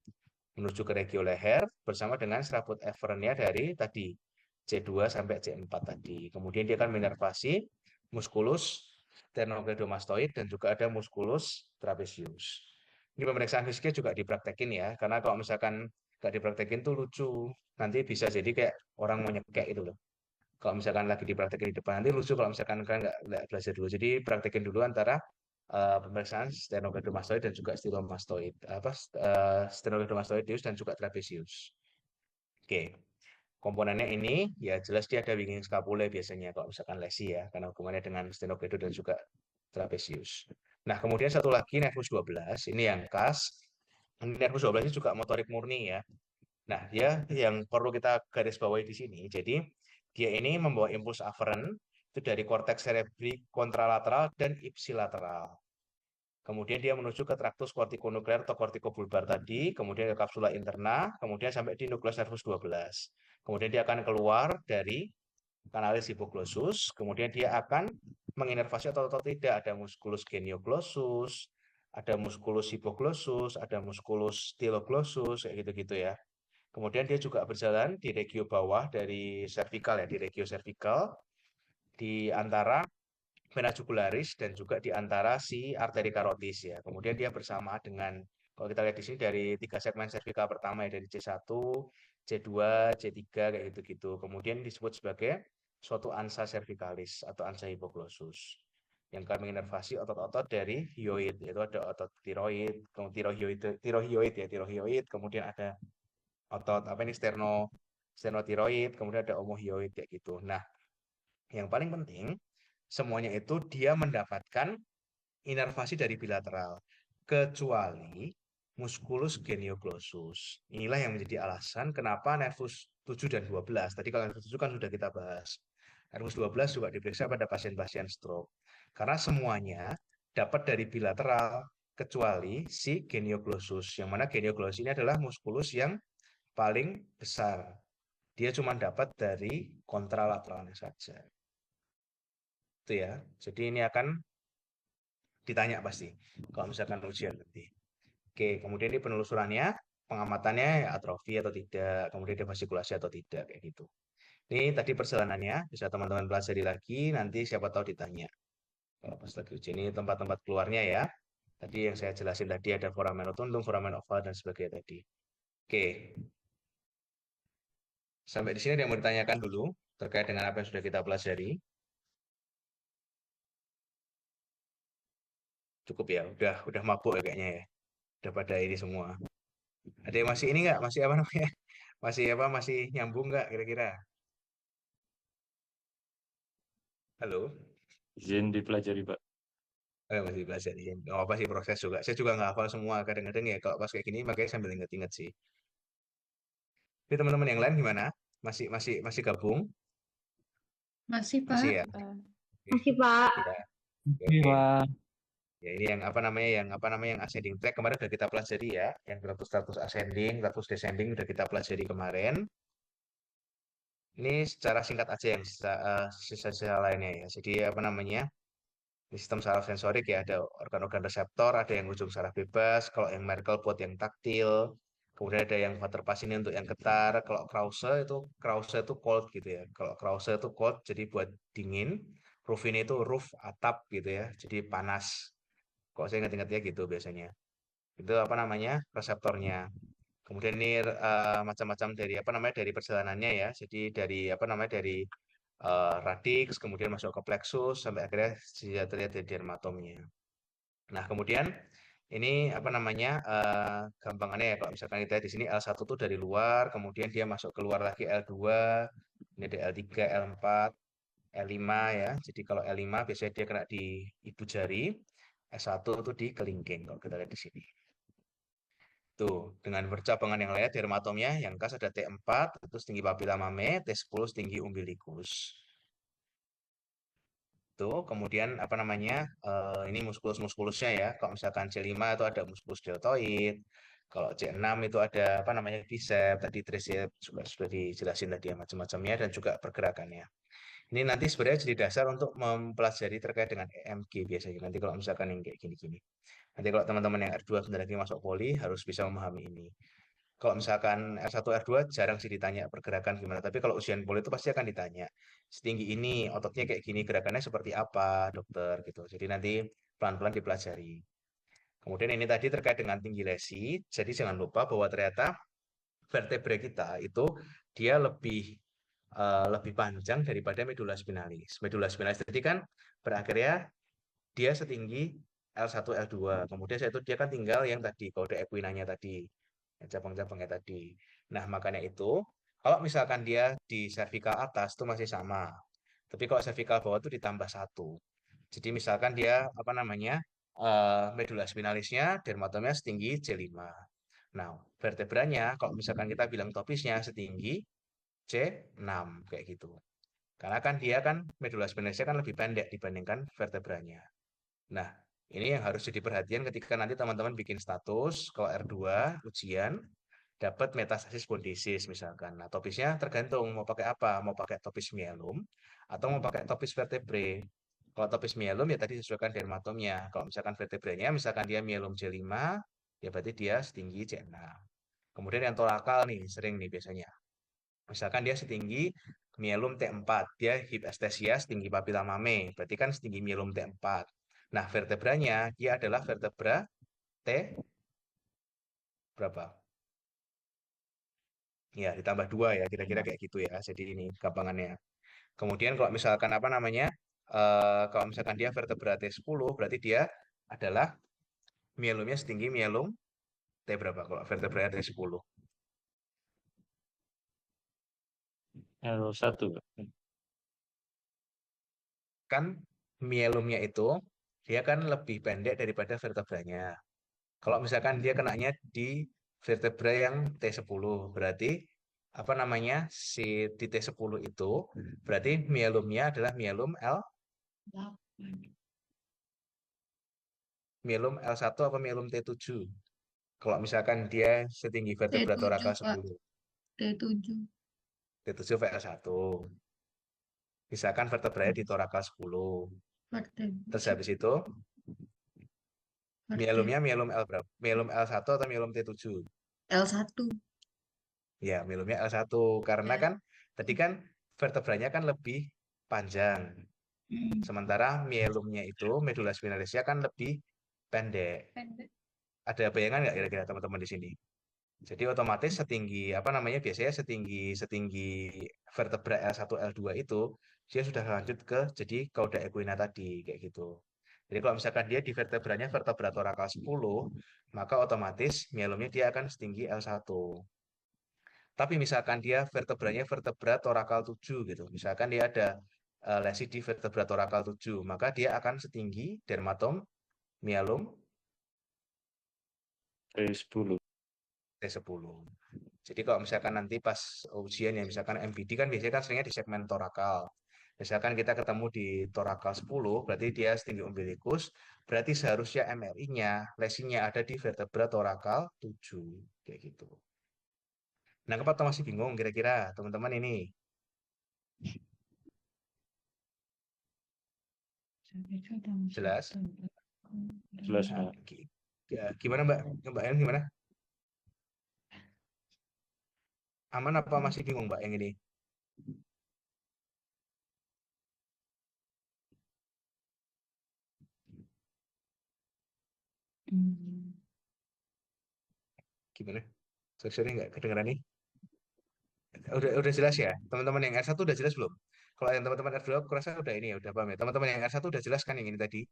menuju ke regio leher bersama dengan serabut efferentnya dari tadi C2 sampai C4 tadi. Kemudian dia akan menervasi musculus sternocleidomastoid dan juga ada musculus trapezius. Ini pemeriksaan fisiknya juga dipraktekin ya, karena kalau misalkan nggak dipraktekin tuh lucu. Nanti bisa jadi kayak orang mau nyekek itu loh. Kalau misalkan lagi dipraktekin di depan, nanti lucu kalau misalkan kan nggak belajar dulu. Jadi praktekin dulu antara pemeriksaan sternocleidomastoid dan juga stylomastoid sternocleidomastoideus dan juga trapezius. Oke. Komponennya ini ya jelas dia ada winging scapulae biasanya kalau misalkan lesi ya karena hubungannya dengan sternocleido dan juga trapezius. Nah, kemudian satu lagi nervus 12 ini yang khas. Nervus 12 ini juga motorik murni ya. Nah, dia yang perlu kita garis bawahi di sini. Jadi Dia ini membawa impuls aferen itu dari korteks cerebri kontralateral dan ipsilateral. Kemudian dia menuju ke traktus kortikonuklear atau kortikobulbar tadi, kemudian ke kapsula interna, kemudian sampai di nukleus nervus 12. Kemudian dia akan keluar dari kanalis hipoglossus, kemudian dia akan menginervasi atau tidak. Ada musculus genioglossus, ada musculus hipoglossus, ada musculus styloglossus, kayak gitu-gitu ya. Kemudian dia juga berjalan di regio bawah dari cervical ya, di regio cervical, di antara vena jugularis dan juga di antara si arteri karotis ya. Kemudian dia bersama dengan, kalau kita lihat di sini dari 3 segmen cervical pertama ya, dari C1, C2, C3 kayak gitu-gitu. Kemudian disebut sebagai suatu ansa cervicalis atau ansa hipoglossus yang akan menginervasi otot-otot dari hyoid, yaitu ada otot tiroid, tirohyoid, kemudian ada otot apa ini sternothyroid, kemudian ada omohyoid kayak gitu. Nah, yang paling penting semuanya itu dia mendapatkan inervasi dari bilateral kecuali musculus genioglossus. Inilah yang menjadi alasan kenapa nervus 7 dan 12. Tadi kalau nervus 7 kan sudah kita bahas. Nervus 12 juga diperiksa pada pasien-pasien stroke. Karena semuanya dapat dari bilateral kecuali si genioglossus. Yang mana genioglossus ini adalah muskulus yang paling besar. Dia cuma dapat dari kontralateralnya saja. Itu ya. Jadi ini akan ditanya pasti kalau misalkan ujian nanti. Oke, kemudian ini penelusurannya, pengamatannya atrofi atau tidak, kemudian dia fasikulasi atau tidak kayak gitu. Ini tadi perjalanannya, bisa teman-teman pelajari lagi, nanti siapa tahu ditanya. Kalau pas lagi ujian ini tempat-tempat keluarnya ya. Tadi yang saya jelasin tadi ada foramen rotundum, foramen oval dan sebagainya tadi. Oke. Sampai di sini ada yang mau ditanyakan dulu terkait dengan apa yang sudah kita pelajari. Cukup ya, udah mabuk ya kayaknya ya. Udah pada ini semua. Ada yang masih ini nggak? Masih apa namanya? Masih nyambung nggak kira-kira? Halo?
Izin dipelajari, Pak.
Masih belajar ya. Nggak apa sih proses juga. Saya juga nggak hafal semua. Kadang-kadang ya kalau pas kayak gini makanya sambil inget-inget sih. Tapi teman-teman yang lain gimana? Masih gabung?
Masih,
Masih
Pak.
ya?
Masih, Pak.
Ya,
Iya,
oke.
Pak.
Ya ini yang apa namanya yang ascending track kemarin udah kita pelajari ya. Yang status ascending, status descending udah kita pelajari kemarin. Ini secara singkat aja yang sisa-sisa lainnya ya. Jadi apa namanya? Di sistem saraf sensorik ya ada organ-organ reseptor, ada yang ujung saraf bebas, kalau yang Merkel buat yang taktil, kemudian ada yang Waterpass ini untuk yang getar, kalau Krause itu cold gitu ya. Kalau Krause itu cold jadi buat dingin, roof ini itu roof atap gitu ya, jadi panas. Kalau saya ingat-ingatnya gitu biasanya. Itu apa namanya? Reseptornya. Kemudian ini macam-macam dari apa namanya dari perjalanannya ya. Jadi dari apa namanya dari radix, kemudian masuk ke plexus, sampai akhirnya sudah terlihat dari dermatomnya. Nah, kemudian ini apa namanya gampangannya ya, kalau misalkan kita di sini L1 tuh dari luar, kemudian dia masuk keluar lagi L2, ini ada L3, L4, L5 ya. Jadi kalau L5 biasanya dia kena di ibu jari, S1 itu di kelingking kalau kita lihat di sini. Tuh, dengan percabangan yang lain dermatomnya yang khas ada T4, itu tinggi papila mame, T10 tinggi umbilikus. Tuh, kemudian apa namanya? Ini muskulus-muskulusnya ya. Kalau misalkan C5 itu ada muskulus deltoid. Kalau C6 itu ada apa namanya? Bicep, tadi tricep juga sudah dijelasin tadi ya macam-macamnya dan juga pergerakannya. Ini nanti sebenarnya jadi dasar untuk mempelajari terkait dengan EMG biasanya. Nanti kalau misalkan yang kayak gini-gini. Nanti kalau teman-teman yang R2 sebentar lagi masuk poli harus bisa memahami ini. Kalau misalkan R1, R2 jarang sih ditanya pergerakan gimana. Tapi kalau ujian poli itu pasti akan ditanya. Setinggi ini, ototnya kayak gini, gerakannya seperti apa, dokter, gitu. Jadi nanti pelan-pelan dipelajari. Kemudian ini tadi terkait dengan tinggi lesi. Jadi jangan lupa bahwa ternyata vertebrae kita itu dia lebih panjang daripada medula spinalis. Medula spinalis tadi kan berakhirnya dia setinggi L1, L2. Kemudian itu dia kan tinggal yang tadi, kode equinanya tadi, cabang-cabangnya tadi. Nah, makanya itu, kalau misalkan dia di cervical atas itu masih sama. Tapi kalau cervical bawah itu ditambah satu. Jadi misalkan dia, apa namanya, medula spinalisnya, dermatomnya setinggi C5. Nah, vertebranya, kalau misalkan kita bilang topisnya setinggi C6, kayak gitu. Karena kan dia kan medula spinalisnya kan lebih pendek dibandingkan vertebranya. Nah, ini yang harus jadi perhatian ketika nanti teman-teman bikin status kalau R2 ujian dapat metastasis bone disease misalkan. Nah, topisnya tergantung mau pakai apa, mau pakai topis myelum atau mau pakai topis vertebrae. Kalau topis myelum ya tadi sesuaikan dermatomnya. Kalau misalkan vertebranya misalkan dia myelum J5, ya berarti dia setinggi C6. Kemudian yang torakal nih sering nih biasanya. Misalkan dia setinggi myelum T4, dia hipestesia setinggi papila mame, berarti kan setinggi myelum T4. Nah, vertebranya dia adalah vertebra T berapa? Ya, ditambah 2 ya, kira-kira kayak gitu ya. Jadi ini gampangannya. Kemudian kalau misalkan apa namanya? Kalau misalkan dia vertebra T10, berarti dia adalah myelumnya setinggi myelum T berapa kalau vertebra T10?
L1, Pak.
Kan myelumnya itu dia kan lebih pendek daripada vertebranya. Kalau misalkan dia kenanya di vertebra yang T10, berarti apa namanya? Si di T10 itu berarti myelumnya adalah myelum L1 apa myelum T7? Kalau misalkan dia setinggi vertebra
T7,
torakal
Pak.
10,
T7.
T7 VL1. Misalkan vertebranya di torakal 10. Terus
Vertebra.
habis itu myelumnya myelum L berapa? Myelum L1 atau myelum T7?
L1.
Ya, myelumnya L1 karena
Ya.
kan tadi kan vertebranya kan lebih panjang.
Hmm.
Sementara myelumnya itu medula spinalisnya kan lebih pendek.
Pendek.
Ada bayangan nggak kira-kira teman-teman di sini? Jadi otomatis setinggi apa namanya biasanya setinggi setinggi vertebra L1 L2 itu dia sudah lanjut ke jadi cauda equina tadi kayak gitu. Jadi kalau misalkan dia di vertebranya vertebra torakal 10, maka otomatis myelumnya dia akan setinggi L1. Tapi misalkan dia vertebranya vertebra torakal 7 gitu. Misalkan dia ada lesi di vertebra torakal 7, maka dia akan setinggi dermatom myelum
T10.
T10. Jadi kalau misalkan nanti pas ujian ya misalkan MBD kan biasanya kan seringnya di segmen torakal. Misalkan kita ketemu di torakal 10, berarti dia setinggi umbilikus, berarti seharusnya MRI-nya, lesinya ada di vertebra torakal 7, kayak gitu. Nah, atau masih bingung kira-kira teman-teman ini? Jelas?
Jelas, Pak.
Gimana Mbak? Mbak En gimana? Aman apa masih bingung Mbak yang ini? Gimana? Sorry nggak kedengeran nih? Udah jelas ya? Teman-teman yang R1 udah jelas belum? Kalau yang teman-teman R2 aku rasa udah ini ya, udah paham ya. Teman-teman yang R1 udah jelas kan yang ini tadi?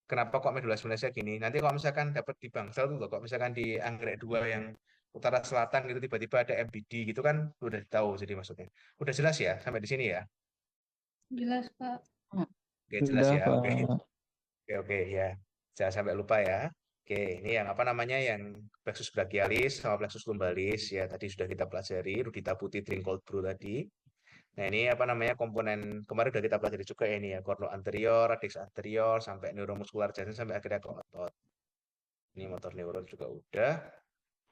Kenapa kok medula spinalisnya gini? Nanti kalau misalkan dapat di Bangsal tuh, kok misalkan di Anggrek 2 yang utara selatan gitu tiba-tiba ada MBD gitu kan udah tahu jadi maksudnya. Udah jelas ya sampai di sini ya?
Jelas, Pak.
Oke, jelas
Sudah,
ya. Oke.
Pak.
Oke ya. Jangan sampai lupa ya. Oke, ini yang apa namanya yang plexus brachialis sama plexus lumbalis ya tadi sudah kita pelajari rudita putih Trincold Brew tadi. Nah, ini apa namanya komponen kemarin udah kita pelajari juga ini ya, corno anterior, radix anterior, sampai neuromuskular janin sampai akhirnya ke otot. Ini motor neuron juga udah.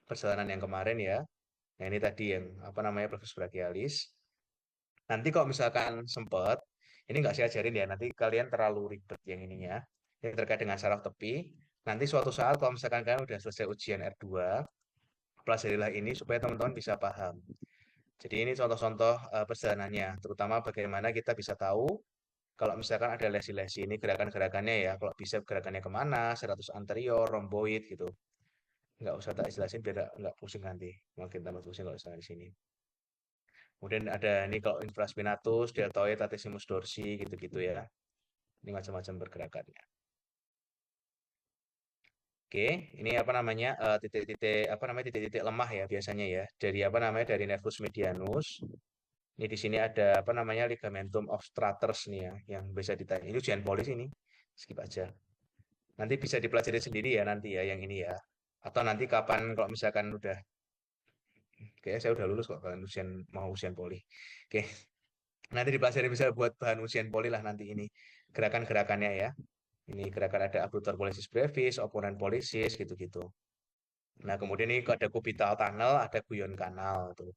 Perjalanan yang kemarin ya. Nah, ini tadi yang apa namanya plexus brachialis. Nanti kalau misalkan sempat, ini nggak saya ajarin ya, nanti kalian terlalu ribet yang ininya, yang terkait dengan saraf tepi. Nanti suatu saat kalau misalkan kalian udah selesai ujian R2, pelajarilah ini supaya teman-teman bisa paham. Jadi ini contoh-contoh perjalanannya, terutama bagaimana kita bisa tahu kalau misalkan ada lesi-lesi ini gerakan-gerakannya ya, kalau bisa gerakannya kemana, serratus anterior, romboid gitu. Nggak usah tak jelasin biar nggak pusing nanti. Makin tambah pusing kalau misalnya di sini. Kemudian ada ini kalau infraspinatus, deltoid, latissimus dorsi gitu-gitu ya. Ini macam-macam pergerakannya. Oke, ini apa namanya titik-titik apa namanya titik-titik lemah ya biasanya ya dari apa namanya dari nervus medianus. Ini di sini ada apa namanya ligamentum obstructors nih ya yang bisa ditanya. Ini ujian polis ini, skip aja. Nanti bisa dipelajari sendiri ya nanti ya yang ini ya. Atau nanti kapan kalau misalkan udah, kayaknya saya udah lulus kok kalian ujian mau ujian poli. Oke, Nanti dipelajari bisa buat bahan ujian poli lah nanti ini gerakan-gerakannya ya. Ini gerakan ada abductor pollicis brevis, opponent pollicis gitu-gitu. Nah, kemudian ini ada cubital tunnel, ada guyon kanal tuh.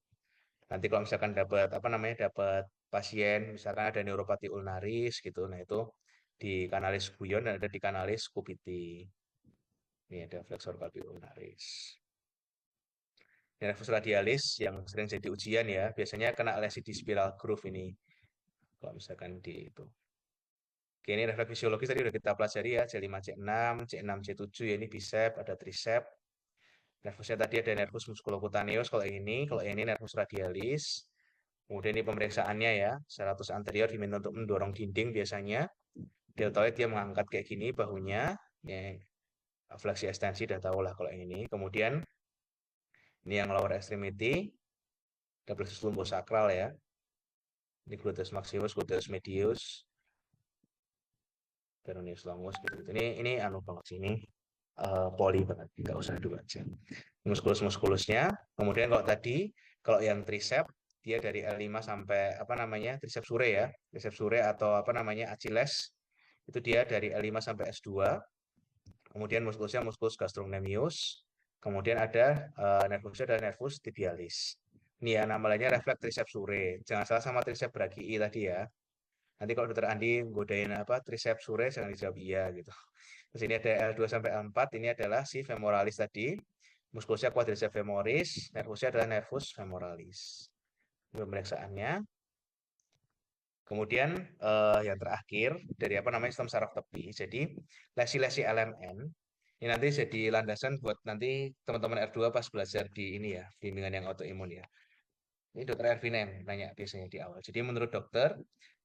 Nanti kalau misalkan dapat apa namanya dapat pasien misalkan ada neuropati ulnaris gitu. Nah, itu di kanalis guyon dan ada di kanalis cubiti. Ini ada flexor carpi ulnaris. Nervus radialis yang sering jadi ujian ya, biasanya kena lesi di spiral groove ini. Kalau misalkan di itu. Oke, ini refleks fisiologis tadi udah kita pelajari ya, C5, C6, C6, C7 ya, ini bicep, ada tricep. Nervusnya tadi ada nervus musculocutaneus kalau ini nervus radialis. Kemudian ini pemeriksaannya ya, serratus anterior diminta untuk mendorong dinding biasanya. Deltoid dia mengangkat kayak gini bahunya. Ya, fleksi ekstensi udah tahu lah kalau ini. Kemudian ini yang lower extremity, plexus lumbosakral ya. Ini gluteus maximus, gluteus medius, peroneus longus gitu. Ini anu banget sini. Poli banget, nggak usah dua aja. Muskulus-muskulusnya. Kemudian kalau yang tricep dia dari L5 sampai apa namanya tricep sure ya, tricep sure atau apa namanya Achilles itu dia dari L5 sampai S2. Kemudian muskulusnya muskulus gastrocnemius. Kemudian ada nervusnya ada nervus tibialis. Ini ya namanya refleks tricep sure. Jangan salah sama tricep brachii tadi ya. Nanti kalau dokter Andi godain apa tricep sure jangan dijawab iya gitu. Terus ini ada L2 sampai L4, ini adalah si femoralis tadi. Muskulusnya quadriceps femoris, nervusnya adalah nervus femoralis. Ini pemeriksaannya. Kemudian yang terakhir dari apa namanya sistem saraf tepi. Jadi lesi-lesi LMN ini nanti jadi landasan buat nanti teman-teman R2 pas belajar di ini ya, bimbingan yang autoimun ya. Ini dokter Ervina yang nanya biasanya di awal. Jadi menurut dokter,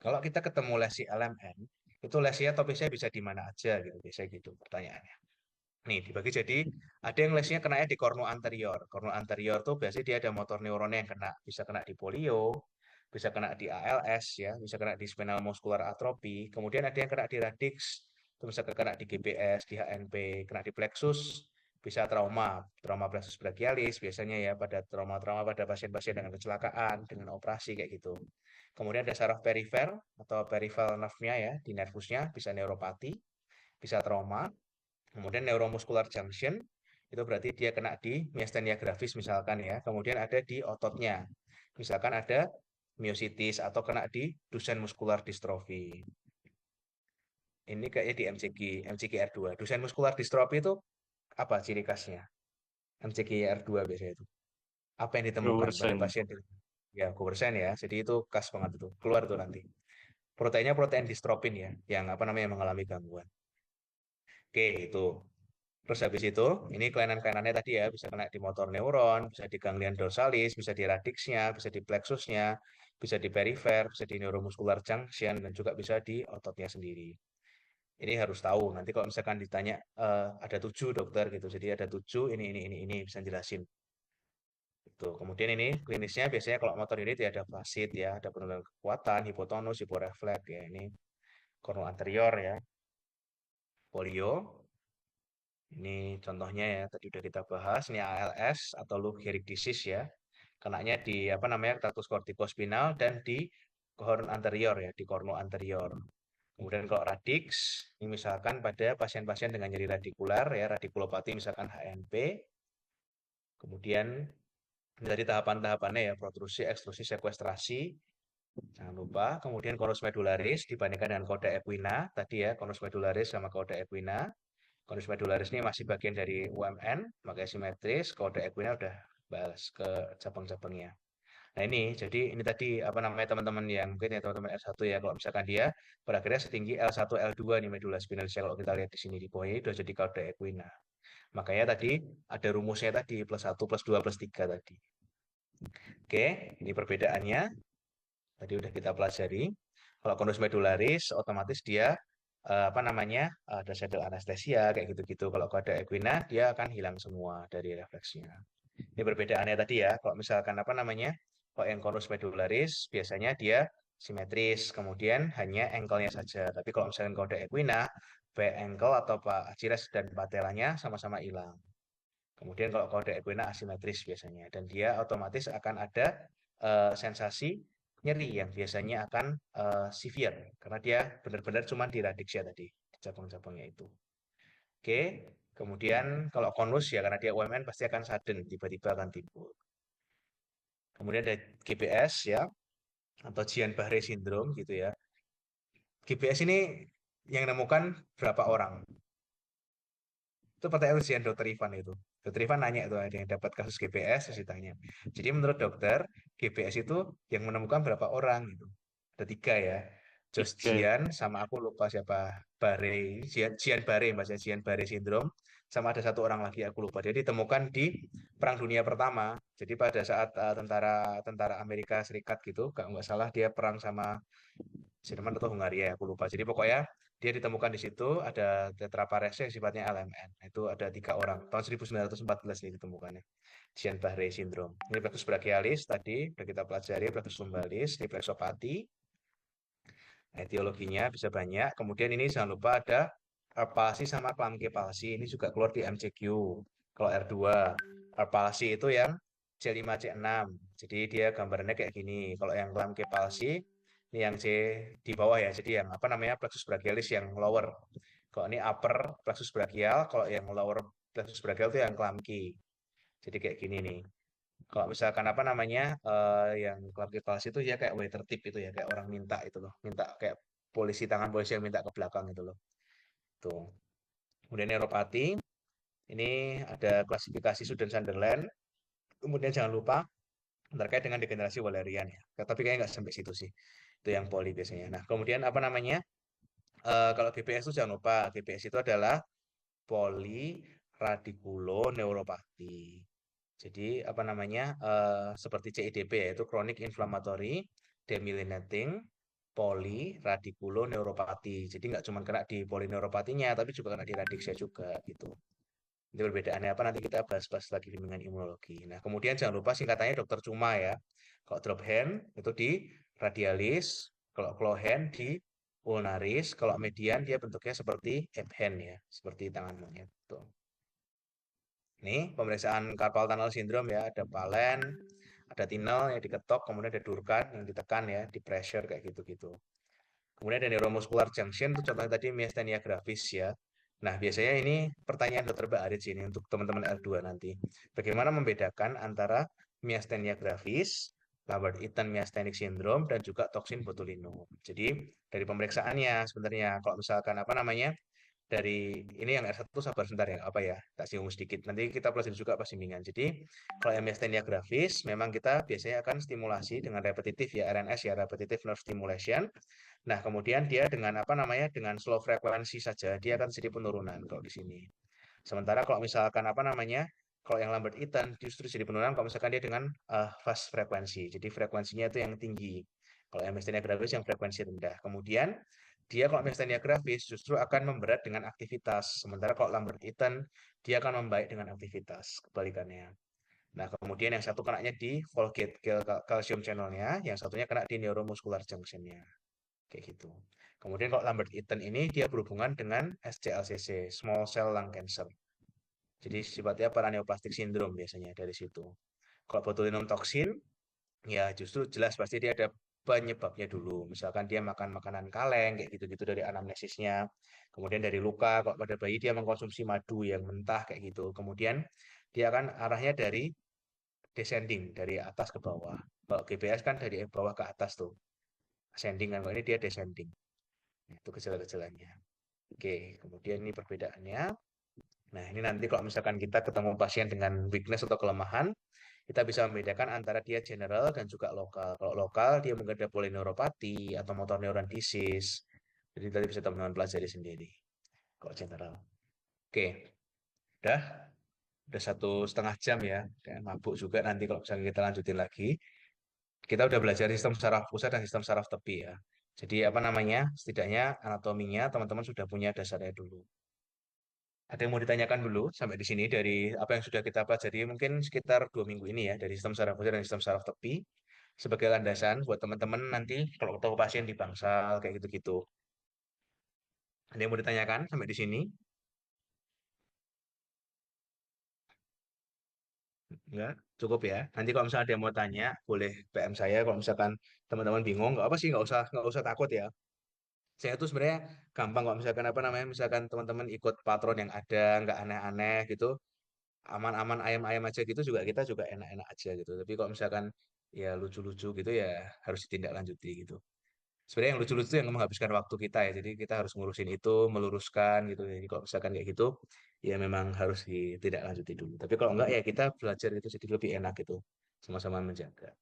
kalau kita ketemu lesi LMN, itu lesinya topisnya bisa di mana aja gitu, biasanya gitu pertanyaannya. Nih, dibagi jadi ada yang lesinya kenanya di kornu anterior. Kornu anterior tuh biasanya dia ada motor neuronnya yang kena. Bisa kena di polio, bisa kena di ALS ya, bisa kena di spinal muscular atrophy. Kemudian ada yang kena di radix, itu bisa kena di GPS, di HNP, kena di plexus, bisa trauma plexus brachialis biasanya ya pada trauma-trauma pada pasien-pasien dengan kecelakaan, dengan operasi kayak gitu. Kemudian ada saraf perifer atau peripheral nerve-nya ya, di nervusnya bisa neuropati, bisa trauma. Kemudian neuromuscular junction itu berarti dia kena di miastenia gravis misalkan ya. Kemudian ada di ototnya. Misalkan ada myositis atau kena di Duchenne muscular dystrophy. Ini kayaknya di MCG R2. Duchenne muscular dystrophy itu apa ciri khasnya? MCG R2 biasanya itu. Apa yang ditemukan pada
20%.
pasien? Ya, Coversen ya. Jadi itu khas banget itu. Keluar tuh nanti. Proteinnya protein dystrophin ya, yang apa namanya mengalami gangguan. Oke, itu. Terus habis itu, ini kelainan-kelainannya tadi ya, bisa kena di motor neuron, bisa di ganglion dorsalis, bisa di radixnya, bisa di plexusnya, bisa di perifer, bisa di neuromuscular junction, dan juga bisa di ototnya sendiri. Ini harus tahu. Nanti kalau misalkan ditanya, ada 7 dokter gitu, jadi ada 7, ini, bisa jelasin. Itu. Kemudian ini klinisnya biasanya kalau motor unit ya ada flasid ya, ada penurunan kekuatan, hipotonus, hiporefleks ya, ini kornu anterior ya, polio. Ini contohnya ya, tadi udah kita bahas, ini ALS atau Lou Gehrig disease ya. Kenanya di apa namanya tragus corticospinal dan di horn anterior ya, di kornu anterior. Kemudian kalau radix, ini misalkan pada pasien-pasien dengan nyeri radikular ya, radikulopati misalkan HNP. Kemudian dari tahapan-tahapannya ya, protrusi, ekstrusi, sekuestrasi. Jangan lupa. Kemudian konus medularis dibandingkan dengan kode equina. Tadi ya, konus medularis sama kode equina. Konus medularis ini masih bagian dari UMN, makanya simetris. Kode equina udah bahas ke cabang-cabangnya. Nah ini, jadi ini tadi apa namanya teman-teman yang mungkin ya teman-teman R1 ya, kalau misalkan dia berakhirnya setinggi L1, L2 nih medula spinalis kalau kita lihat di sini di bawah ini udah jadi kode equina. Makanya tadi ada rumusnya tadi +1, +2, +3 tadi. Oke, ini perbedaannya. Tadi udah kita pelajari. Kalau konus medularis otomatis dia apa namanya ada saddle anestesia kayak gitu-gitu. Kalau kode equina dia akan hilang semua dari refleksnya. Ini perbedaannya tadi ya. Kalau misalkan apa namanya, kalau yang konus medularis biasanya dia simetris, kemudian hanya ankle-nya saja. Tapi kalau misalkan kode equina, baik ankle atau Achilles dan patelanya sama-sama hilang. Kemudian kalau kode equina asimetris biasanya, dan dia otomatis akan ada sensasi nyeri yang biasanya akan severe karena dia benar-benar cuma di radixia tadi, di cabang-cabangnya itu. Oke, kemudian kalau konus ya karena dia UMN pasti akan sudden, tiba-tiba akan timbul. Kemudian ada GBS ya, atau Guillain-Barré syndrome gitu ya. GBS ini yang nemukan berapa orang? Itu pertanyaan ujian dokter Ivan itu. Dokter Ivan nanya itu ada yang dapat kasus GBS terus ditanya. Jadi menurut dokter GBS itu yang menemukan berapa orang gitu. Ada 3 ya. Jos
Tiga ya.
Jian sama aku lupa siapa. Barre, Jian Barre Mas ya, Jian Barre syndrome. Sama ada 1 orang lagi aku lupa. Dia ditemukan di Perang Dunia Pertama. Jadi pada saat tentara tentara Amerika Serikat gitu, kalau nggak salah dia perang sama Jerman atau Hungaria, aku lupa. Jadi pokoknya dia ditemukan di situ ada tetraparesia yang sifatnya LMN. Itu ada 3 orang. Tahun 1914 ini ditemukannya. Guillain-Barré syndrome. Ini plexus brachialis tadi sudah kita pelajari, plexus lumbalis, reflexopati. Etiologinya bisa banyak. Kemudian ini jangan lupa ada palsi sama Klamke palsi. Ini juga keluar di MCQ. Kalau R2, palsi itu yang C5C6. Jadi dia gambarnya kayak gini. Kalau yang Klamke palsi, ini yang C di bawah ya. Jadi yang apa namanya plexus brachialis yang lower. Kalau ini upper plexus brachial, kalau yang lower plexus brachial itu yang Klamke. Jadi kayak gini nih. Kalau misalkan apa namanya yang klub kelas itu ya kayak waiter tip itu ya kayak orang minta itu loh, minta kayak polisi tangan polisi yang minta ke belakang itu loh. Tuh. Kemudian neuropati ini ada klasifikasi Sudan-Sunderland. Kemudian jangan lupa terkait dengan degenerasi Wallerian ya. Tapi kayaknya nggak sampai situ sih. Itu yang poli biasanya. Nah, kemudian apa namanya? Kalau GPS itu jangan lupa, GPS itu adalah poliradikuloneuropati. Jadi apa namanya seperti CIDP yaitu chronic inflammatory demyelinating polyradiculoneuropati. Jadi nggak cuma kena di polineuropatinya, tapi juga kena di radixia juga gitu. Ini perbedaannya apa nanti kita bahas-bahas lagi bimbingan imunologi. Nah kemudian jangan lupa singkatannya dokter cuma ya. Kalau drop hand itu di radialis, kalau claw hand di ulnaris, kalau median dia bentuknya seperti ape hand ya, seperti tangan monyet. Tuh. Ini pemeriksaan carpal tunnel syndrome ya, ada palen, ada tinel yang diketok, kemudian ada durkan yang ditekan ya, di pressure kayak gitu-gitu. Kemudian ada neuromuscular junction, itu contohnya tadi myasthenia gravis ya. Nah, biasanya ini pertanyaan dokter Mbak Arit ini untuk teman-teman L2 nanti. Bagaimana membedakan antara myasthenia gravis, Lambert-Eaton myasthenic syndrome, dan juga toksin botulinum. Jadi, dari pemeriksaannya sebenarnya, kalau misalkan apa namanya, dari ini yang R1 sabar sebentar ya, apa ya, tak singgung sedikit. Nanti kita pelajari juga pas bimbingan. Jadi, kalau myasthenia gravis, memang kita biasanya akan stimulasi dengan repetitif ya, RNS ya, repetitive nerve stimulation. Nah, kemudian dia dengan apa namanya, dengan slow frekuensi saja, dia akan jadi penurunan kalau di sini. Sementara kalau misalkan apa namanya, kalau yang Lambert-Eaton justru jadi penurunan kalau misalkan dia dengan fast frekuensi. Jadi frekuensinya itu yang tinggi. Kalau yang myasthenia gravis yang frekuensi rendah. Kemudian dia kalau myasthenia gravis justru akan memberat dengan aktivitas. Sementara kalau Lambert-Eaton dia akan membaik dengan aktivitas. Kebalikannya. Nah, kemudian yang satu kenanya di Volgate calcium channelnya, yang satunya kena di neuromuscular junctionnya. Kayak gitu. Kemudian kalau Lambert-Eaton ini dia berhubungan dengan SCLCC, small cell lung cancer. Jadi sifatnya paraneoplastic syndrome biasanya dari situ. Kalau botulinum toksin, ya justru jelas pasti dia ada penyebabnya dulu. Misalkan dia makan makanan kaleng, kayak gitu-gitu dari anamnesisnya. Kemudian dari luka, kalau pada bayi dia mengkonsumsi madu yang mentah, kayak gitu. Kemudian dia akan arahnya dari descending, dari atas ke bawah. Kalau GBS kan dari bawah ke atas tuh. Ascending kan, kalau ini dia descending. Itu gejala-gejalanya. Oke, kemudian ini perbedaannya. Nah, ini nanti kalau misalkan kita ketemu pasien dengan weakness atau kelemahan, kita bisa membedakan antara dia general dan juga lokal. Kalau lokal, dia mungkin ada polineuropati atau motor neuron disease. Jadi tadi bisa teman-teman pelajari sendiri. Kalau general. Oke, udah. Udah 1,5 jam ya. Dan mabuk juga nanti kalau misalnya kita lanjutin lagi. Kita udah belajar sistem saraf pusat dan sistem saraf tepi ya. Jadi apa namanya, setidaknya anatominya teman-teman sudah punya dasarnya dulu. Ada yang mau ditanyakan dulu sampai di sini dari apa yang sudah kita pelajari mungkin sekitar 2 minggu ini ya dari sistem saraf pusat dan sistem saraf tepi sebagai landasan buat teman-teman nanti kalau ketemu pasien di bangsal kayak gitu-gitu. Ada yang mau ditanyakan sampai di sini? Enggak, cukup ya. Nanti kalau misalnya ada yang mau tanya, boleh PM saya. Kalau misalkan teman-teman bingung, nggak apa sih, nggak usah takut ya. Saya tuh sebenarnya gampang kok misalkan apa namanya, misalkan teman-teman ikut patron yang ada, nggak aneh-aneh gitu, aman-aman ayam-ayam aja gitu juga kita juga enak-enak aja gitu. Tapi kalau misalkan ya lucu-lucu gitu ya harus ditindaklanjuti gitu. Sebenarnya yang lucu-lucu itu yang menghabiskan waktu kita ya. Jadi kita harus ngurusin itu, meluruskan gitu. Jadi kalau misalkan kayak gitu, ya memang harus ditindaklanjuti dulu. Tapi kalau enggak ya kita belajar itu jadi lebih enak gitu. Sama-sama menjaga.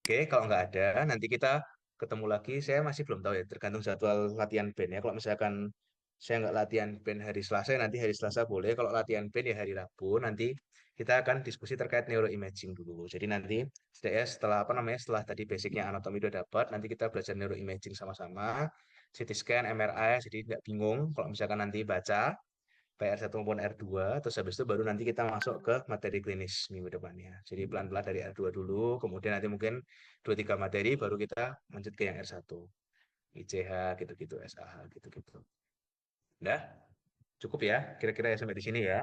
Oke, kalau nggak ada, nanti kita ketemu lagi. Saya masih belum tahu ya, tergantung jadwal latihan band ya. Kalau misalkan saya nggak latihan band hari Selasa, ya nanti hari Selasa boleh. Kalau latihan band ya hari Rabu, nanti kita akan diskusi terkait neuroimaging dulu. Jadi nanti setelah apa namanya, setelah tadi basicnya anatomi udah dapat, nanti kita belajar neuroimaging sama-sama, CT scan, MRI, jadi nggak bingung kalau misalkan nanti baca PR1 maupun R2, terus habis itu baru nanti kita masuk ke materi klinis minggu depannya. Jadi pelan-pelan dari R2 dulu, kemudian nanti mungkin 2-3 materi, baru kita lanjut ke yang R1. ICH, gitu-gitu, SAH, gitu-gitu. Udah? Cukup ya? Kira-kira ya sampai di sini ya.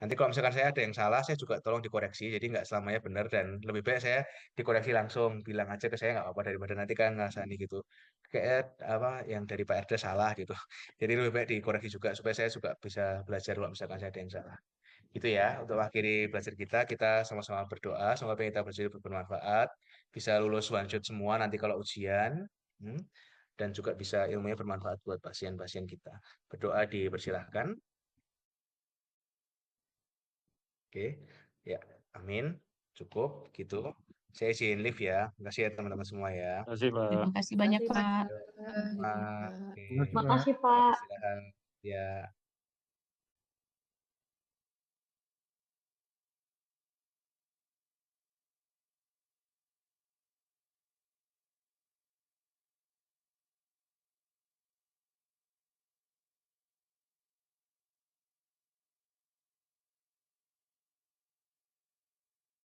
Nanti kalau misalkan saya ada yang salah, saya juga tolong dikoreksi. Jadi nggak selamanya benar dan lebih baik saya dikoreksi langsung. Bilang aja ke saya nggak apa-apa daripada nanti kan ngasani gitu. Kayak apa yang dari Pak Erda salah gitu. Jadi lebih baik dikoreksi juga supaya saya juga bisa belajar kalau misalkan saya ada yang salah. Itu ya, untuk akhiri belajar kita sama-sama berdoa. Semoga apa yang kita belajar bermanfaat. Bisa lulus one shot semua nanti kalau ujian. Hmm, dan juga bisa ilmunya bermanfaat buat pasien-pasien kita. Berdoa dipersilahkan. Oke, ya, amin. Cukup gitu. Saya izin live ya. Terima kasih ya teman-teman semua ya.
Terima kasih, Pak.
Terima kasih banyak,
Terima kasih,
Pak.
Pak.
Oke,
Makasih, Pak.
istirahat. Ya.